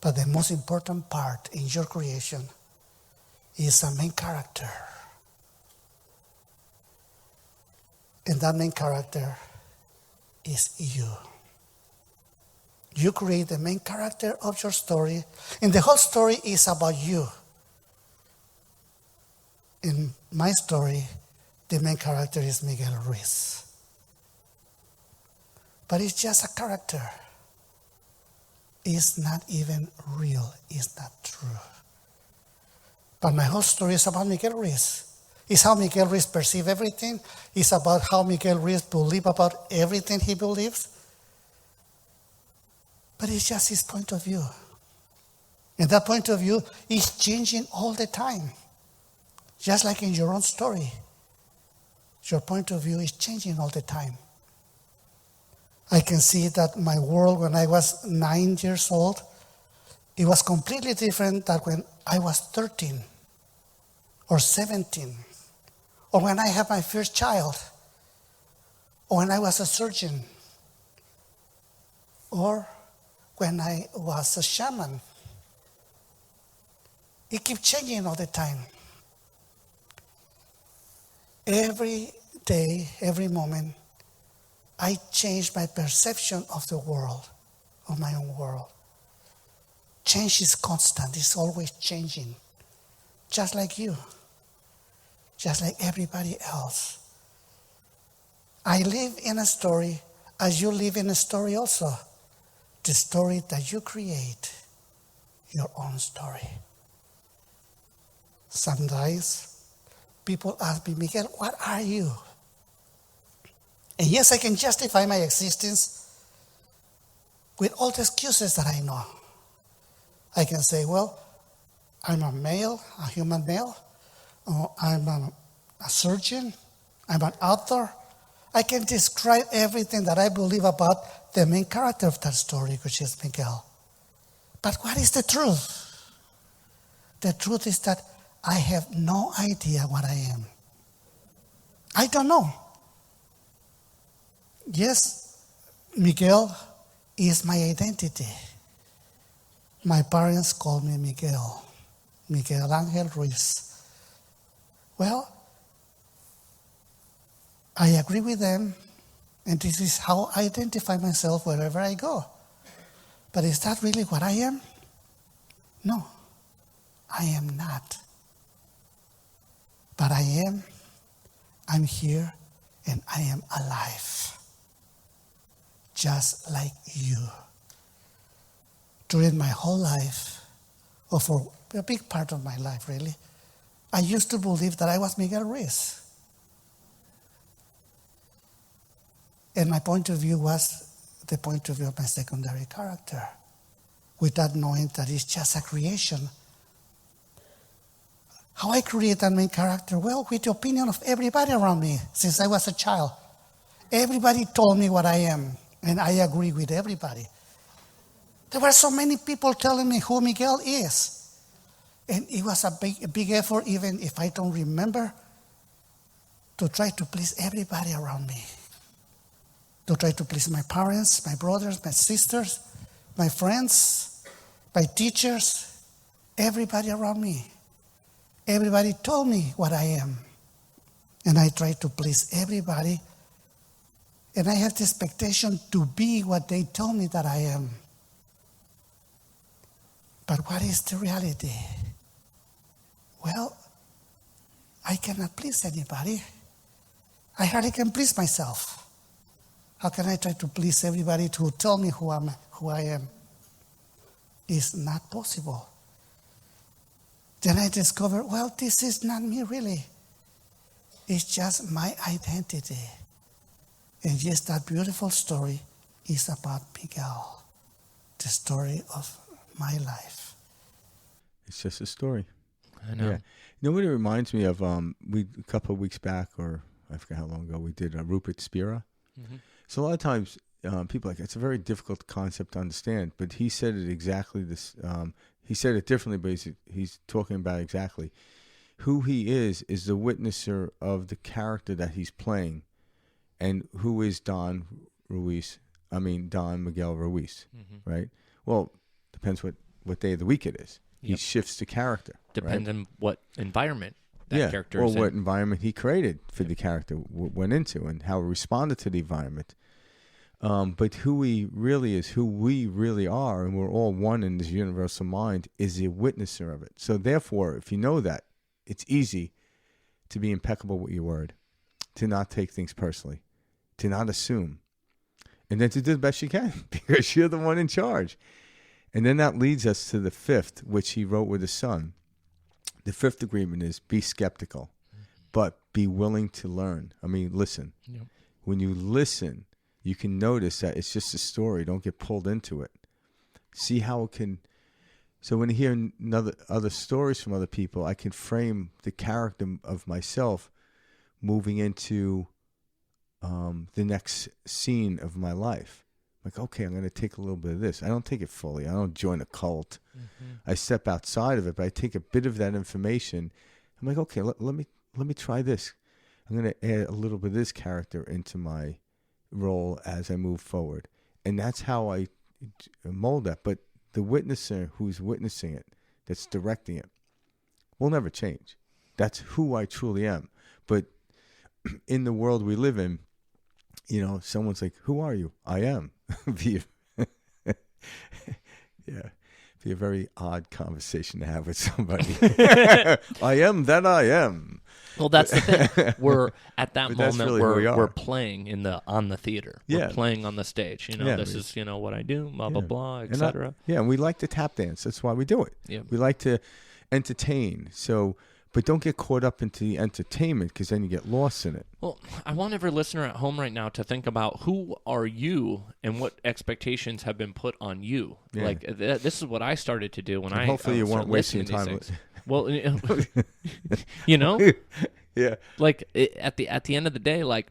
But the most important part in your creation is a main character. And that main character is you. You create the main character of your story, and the whole story is about you. In my story, the main character is Miguel Ruiz. But it's just a character. It's not even real. It's not true. But my whole story is about Miguel Ruiz. It's how Miguel Ruiz perceives everything. It's about how Miguel Ruiz believes about everything he believes. But it's just his point of view. And that point of view is changing all the time. Just like in your own story. Your point of view is changing all the time. I can see that my world when I was 9 years old, it was completely different than when I was 13 or 17, or when I had my first child, or when I was a surgeon, or when I was a shaman. It keeps changing all the time. Every day, every moment, I change my perception of the world, of my own world. Change is constant, it's always changing. Just like you, just like everybody else. I live in a story as you live in a story also. The story that you create, your own story. Sometimes people ask me, Miguel, what are you? And yes, I can justify my existence with all the excuses that I know. I can say, well, I'm a male, a human male. I'm a surgeon. I'm an author. I can describe everything that I believe about the main character of that story, which is Miguel. But what is the truth? The truth is that I have no idea what I am. I don't know. Yes, Miguel is my identity. My parents called me Miguel Angel Ruiz. Well, I agree with them, and this is how I identify myself wherever I go. But is that really what I am? No, I am not. But I'm here, and I am alive, just like you. During my whole life, or for a big part of my life, really, I used to believe that I was Miguel Ruiz. And my point of view was the point of view of my secondary character, without knowing that it's just a creation. How I create that main character? Well, with the opinion of everybody around me since I was a child. Everybody told me what I am, and I agree with everybody. There were so many people telling me who Miguel is. And it was a big effort, even if I don't remember, to try to please everybody around me. To try to please my parents, my brothers, my sisters, my friends, my teachers, everybody around me. Everybody told me what I am. And I try to please everybody. And I have the expectation to be what they told me that I am. But what is the reality? Well, I cannot please anybody. I hardly can please myself. How can I try to please everybody to tell me who I am? It's not possible. Then I discovered, well, this is not me really. It's just my identity. And yes, that beautiful story is about Miguel, the story of my life. It's just a story. I know. Yeah. You know what it reminds me of? We a couple of weeks back, or I forgot how long ago, we did Rupert Spira. Mm-hmm. So a lot of times people are like, it's a very difficult concept to understand, but he said it exactly this. He said it differently, but he's talking about exactly who he is the witnesser of the character that he's playing, and who is Don Miguel Ruiz, right? Well, depends what day of the week it is. He Yep. shifts the character. Depends right? on what environment that character or is what in. environment he created for the character went into, and how he responded to the environment. But who he really is, who we really are, and we're all one in this universal mind, is the witnesser of it. So therefore, if you know that, it's easy to be impeccable with your word, to not take things personally, to not assume, and then to do the best you can because you're the one in charge. And then that leads us to the fifth, which he wrote with his son. The fifth agreement is be skeptical, but be willing to learn. I mean, listen. Yep. When you listen, you can notice that it's just a story. Don't get pulled into it. See how it can. So when I hear other stories from other people, I can frame the character of myself moving into the next scene of my life. Like, okay, I'm going to take a little bit of this. I don't take it fully. I don't join a cult. Mm-hmm. I step outside of it, but I take a bit of that information. I'm like, okay, let me try this. I'm going to add a little bit of this character into my role as I move forward. And that's how I mold that. But the witnesser who's witnessing it, that's directing it, will never change. That's who I truly am. But in the world we live in, someone's like, who are you? I am. Be a very odd conversation to have with somebody. I am that I am. Well, that's the thing. We're at that moment really we're playing on the theater. Yeah. We're playing on the stage. This is what I do, blah blah blah, etc. And we like to tap dance. That's why we do it. Yeah. We like to entertain. So, but don't get caught up into the entertainment, because then you get lost in it. Well, I want every listener at home right now to think about who are you and what expectations have been put on you. Yeah. Like this is what I started to do when I hopefully you weren't started wasting listening to time. these things. Well, Yeah. like at the end of the day, like,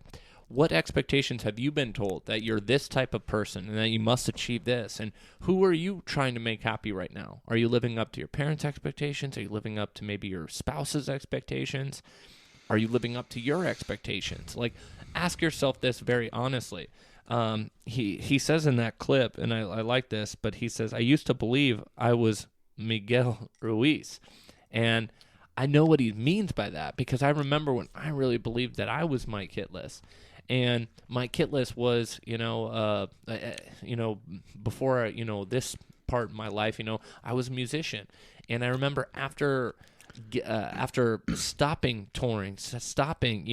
what expectations have you been told that you're this type of person and that you must achieve this? And who are you trying to make happy right now? Are you living up to your parents' expectations? Are you living up to maybe your spouse's expectations? Are you living up to your expectations? Like, ask yourself this very honestly. He says in that clip, and I like this, but he says, I used to believe I was Miguel Ruiz. And I know what he means by that, because I remember when I really believed that I was Mike Kitlas. And Mike Kitlas was, before, this part of my life, I was a musician. And I remember after stopping touring, stopping,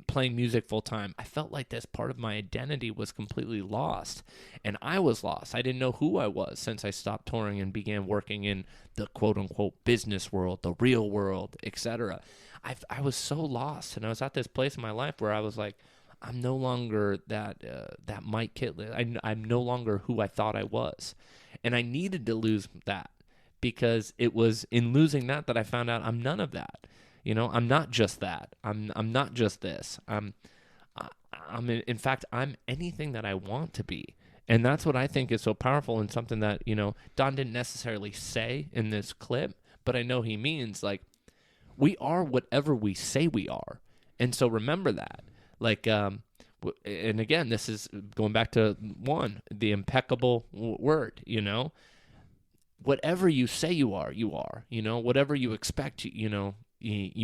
playing music full time, I felt like this part of my identity was completely lost. And I was lost. I didn't know who I was since I stopped touring and began working in the quote unquote business world, the real world, etc. I was so lost. And I was at this place in my life where I was like, I'm no longer that Mike Kitlas. I'm no longer who I thought I was. And I needed to lose that. Because it was in losing that I found out I'm none of that. I'm not just that. I'm not just this. I'm in fact, I'm anything that I want to be. And that's what I think is so powerful, and something that, Don didn't necessarily say in this clip, but I know he means, like, we are whatever we say we are. And so remember that. Like, and again, this is going back to the impeccable word, Whatever you say you are, whatever you expect, you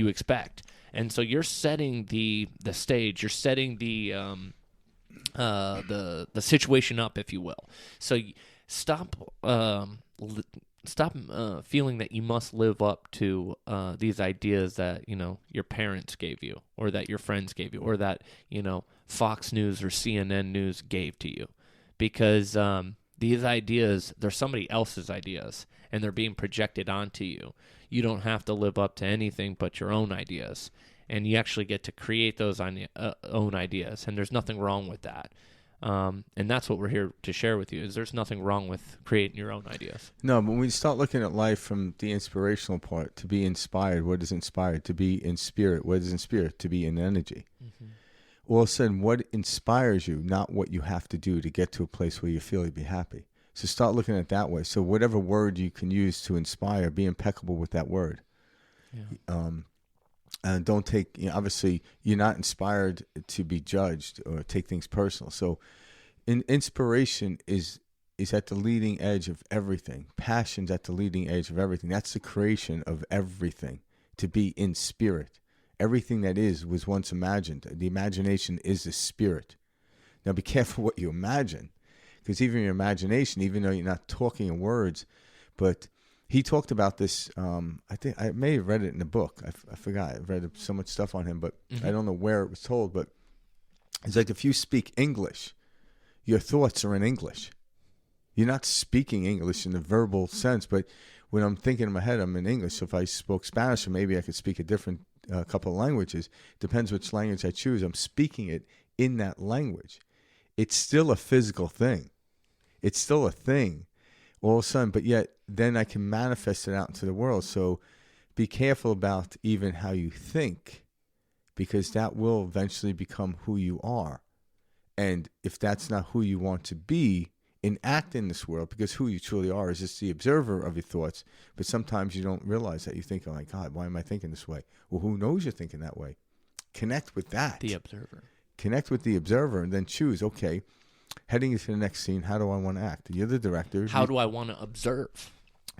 expect. And so you're setting the stage, you're setting the situation up, if you will. So stop feeling that you must live up to these ideas that, your parents gave you, or that your friends gave you, or that, Fox News or CNN News gave to you. Because these ideas, they're somebody else's ideas, and they're being projected onto you. You don't have to live up to anything but your own ideas, and you actually get to create those own ideas, and there's nothing wrong with that. And that's what we're here to share with you, is there's nothing wrong with creating your own ideas. No, but when we start looking at life from the inspirational part, to be inspired, what is inspired? To be in spirit, what is in spirit? To be in energy. Mm-hmm. All of a sudden, what inspires you, not what you have to do to get to a place where you feel you'd be happy. So start looking at it that way. So whatever word you can use to inspire, be impeccable with that word. Yeah. And don't take, obviously, you're not inspired to be judged or take things personal. So inspiration is at the leading edge of everything. Passion's at the leading edge of everything. That's the creation of everything, to be in spirit. Everything that was once imagined. The imagination is the spirit. Now be careful what you imagine, because even your imagination, even though you're not talking in words, but he talked about this, I think I may have read it in the book. I forgot. I've read so much stuff on him, but I don't know where it was told. But it's like, if you speak English, your thoughts are in English. You're not speaking English in the verbal sense, but when I'm thinking in my head, I'm in English. So if I spoke Spanish, or maybe I could speak a different couple of languages, depends which language I choose. I'm speaking it in that language. It's still a physical thing. It's still a thing all of a sudden, but yet then I can manifest it out into the world. So be careful about even how you think, because that will eventually become who you are. And if that's not who you want to be, enact in this world, because who you truly are is just the observer of your thoughts. But sometimes you don't realize that. You think, oh my God, why am I thinking this way? Well, who knows you're thinking that way? Connect with that. The observer. Connect with the observer, and then choose, okay, heading into the next scene, how do I want to act? You're the director. How do I want to observe?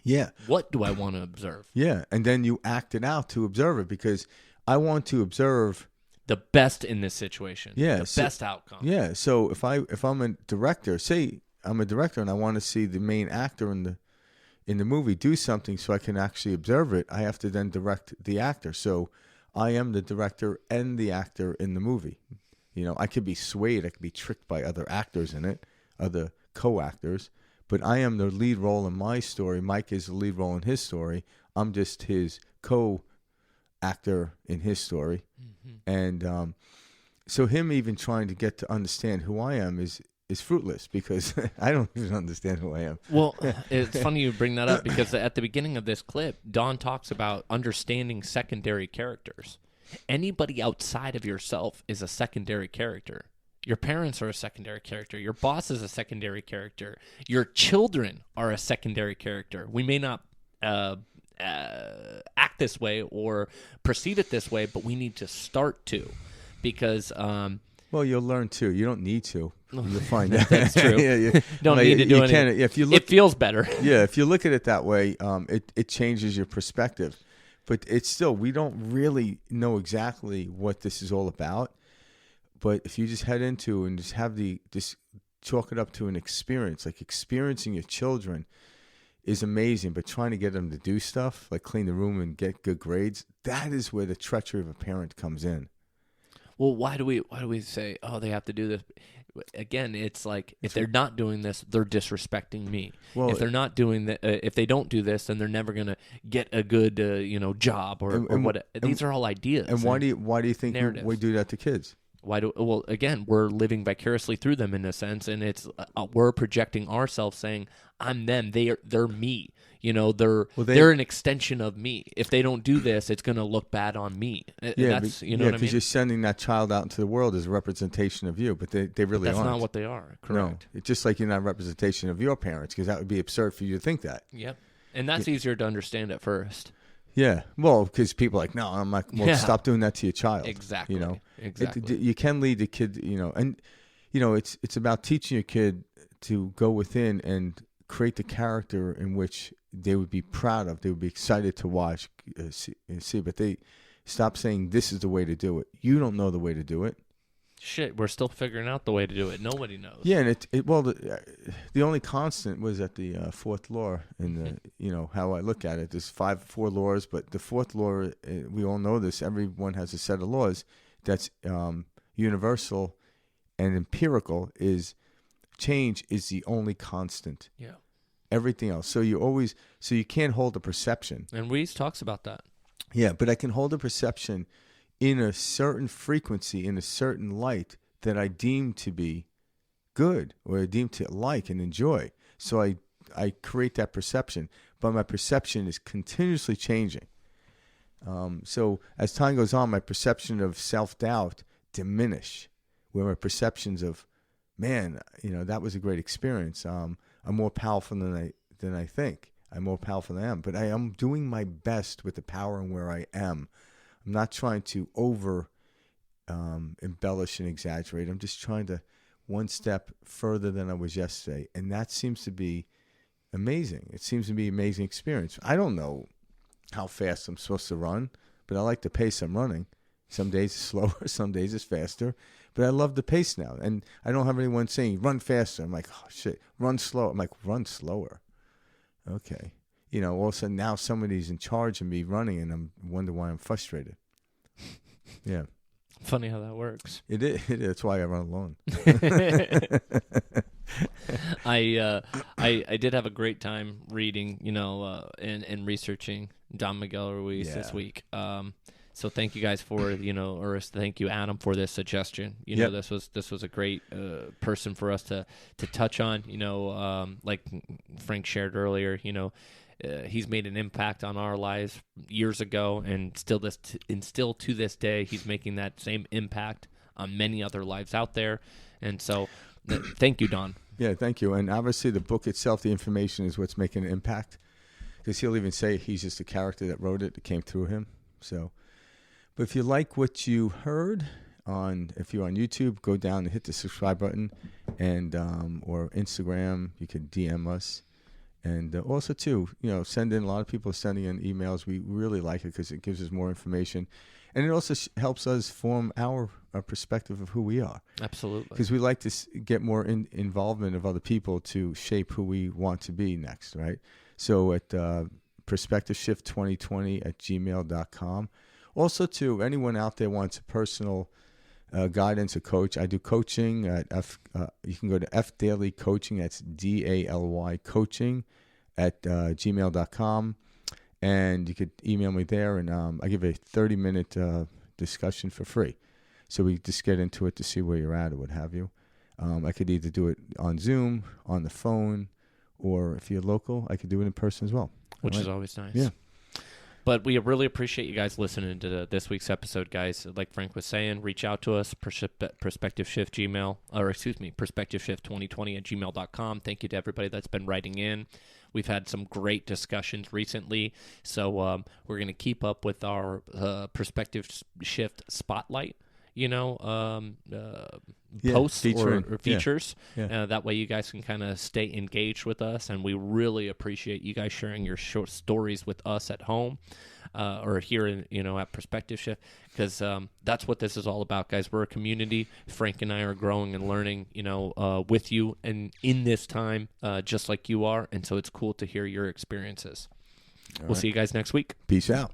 Yeah. What do I want to observe? Yeah, and then you act it out to observe it, because I want to observe the best in this situation. Yeah. The best outcome. Yeah, so if I'm a director, say I'm a director and I want to see the main actor in the movie do something so I can actually observe it, I have to then direct the actor. So I am the director and the actor in the movie. I could be swayed, I could be tricked by other actors in it, other co-actors, but I am the lead role in my story. Mike is the lead role in his story. I'm just his co-actor in his story. Mm-hmm. And so him even trying to get to understand who I am is fruitless, because I don't even understand who I am. Well, it's funny you bring that up, because at the beginning of this clip, Don talks about understanding secondary characters. Anybody outside of yourself is a secondary character. Your parents are a secondary character. Your boss is a secondary character. Your children are a secondary character. We may not act this way or perceive it this way, but we need to start to, because well, you'll learn too. You don't need to. You'll find out. That's true. Yeah. Don't need to do anything. If you look, it feels better. Yeah, if you look at it that way, it changes your perspective. But it's still, we don't really know exactly what this is all about. But if you just head into and just have just chalk it up to an experience, like experiencing your children is amazing, but trying to get them to do stuff like clean the room and get good grades, that is where the treachery of a parent comes in. Well, why do we say, oh, they have to do this? Again, it's like, if they're not doing this, they're disrespecting me. Well, if they're not doing that, if they don't do this, then they're never gonna get a good job or what. These are all ideas. And why do you think we do that to kids? Well, again, we're living vicariously through them in a sense, and it's we're projecting ourselves, saying I'm them, they're me. They're an extension of me. If they don't do this, it's going to look bad on me. That's what I mean. Because you're sending that child out into the world as a representation of you, but they really aren't. That's not what they are. Correct. No, it's just like you're not a representation of your parents, because that would be absurd for you to think that. Yep, and that's easier to understand at first. Yeah, well, because people are like, no, I'm like, well, stop doing that to your child. Exactly. Exactly. You can lead the kid, and it's about teaching your kid to go within and create the character in which they would be proud of, they would be excited to watch, see. But they stop saying this is the way to do it. You don't know the way to do it. Shit, we're still figuring out the way to do it. Nobody knows. Yeah, and the only constant was at the fourth law in the how I look at it. There's four laws, but the fourth law, we all know this. Everyone has a set of laws that's universal and empirical. Is change is the only constant. Yeah. Everything else. So you can't hold a perception. And Ruiz talks about that. Yeah, but I can hold a perception in a certain frequency, in a certain light that I deem to be good or I deem to like and enjoy. So I create that perception, but my perception is continuously changing. So as time goes on, my perception of self-doubt diminish, where my perceptions of, man, that was a great experience. I'm more powerful than I think. I'm more powerful than I am. But I am doing my best with the power and where I am. I'm not trying to over embellish and exaggerate. I'm just trying to one step further than I was yesterday. And that seems to be amazing. It seems to be an amazing experience. I don't know how fast I'm supposed to run, but I like the pace I'm running. Some days it's slower, some days it's faster. But I love the pace now. And I don't have anyone saying, run faster. I'm like, oh, shit, run slow. I'm like, run slower. Okay. All of a sudden now somebody's in charge of me running, and I wonder why I'm frustrated. Yeah. Funny how that works. It is. That's why I run alone. I did have a great time reading, and researching Don Miguel Ruiz this week. So thank you guys for, or thank you, Adam, for this suggestion. This was a great person for us to touch on. Like Frank shared earlier, he's made an impact on our lives years ago, and still to this day, he's making that same impact on many other lives out there. And so, thank you, Don. Yeah, thank you. And obviously, the book itself, the information is what's making an impact, because he'll even say he's just a character that wrote it, that came through him. So. But if you like what you heard if you're on YouTube, go down and hit the subscribe button, and or Instagram, you can DM us, and also too, send in. A lot of people are sending in emails. We really like it because it gives us more information, and it also helps us form our perspective of who we are. Absolutely, because we like to get more involvement of other people to shape who we want to be next, right? So at perspectiveshift2020@gmail.com. Also, to anyone out there wants a personal guidance, a coach, I do coaching at you can go to Daly Coaching. That's DALY Coaching at gmail.com, and you could email me there, and I give a 30-minute discussion for free. So we just get into it to see where you're at or what have you. I could either do it on Zoom, on the phone, or if you're local, I could do it in person as well. Which is always nice. Yeah. But we really appreciate you guys listening to this week's episode, guys. Like Frank was saying, reach out to us, Perspective Shift Perspective Shift 2020@gmail.com. Thank you to everybody that's been writing in. We've had some great discussions recently, so we're going to keep up with our Perspective Shift Spotlight. posts featuring. or features. Yeah. That way you guys can kind of stay engaged with us, and we really appreciate you guys sharing your short stories with us at home or here at Perspective Shift, because that's what this is all about, guys. We're a community. Frank and I are growing and learning with you and in this time just like you are, and so it's cool to hear your experiences. We'll see you guys next week. Peace out.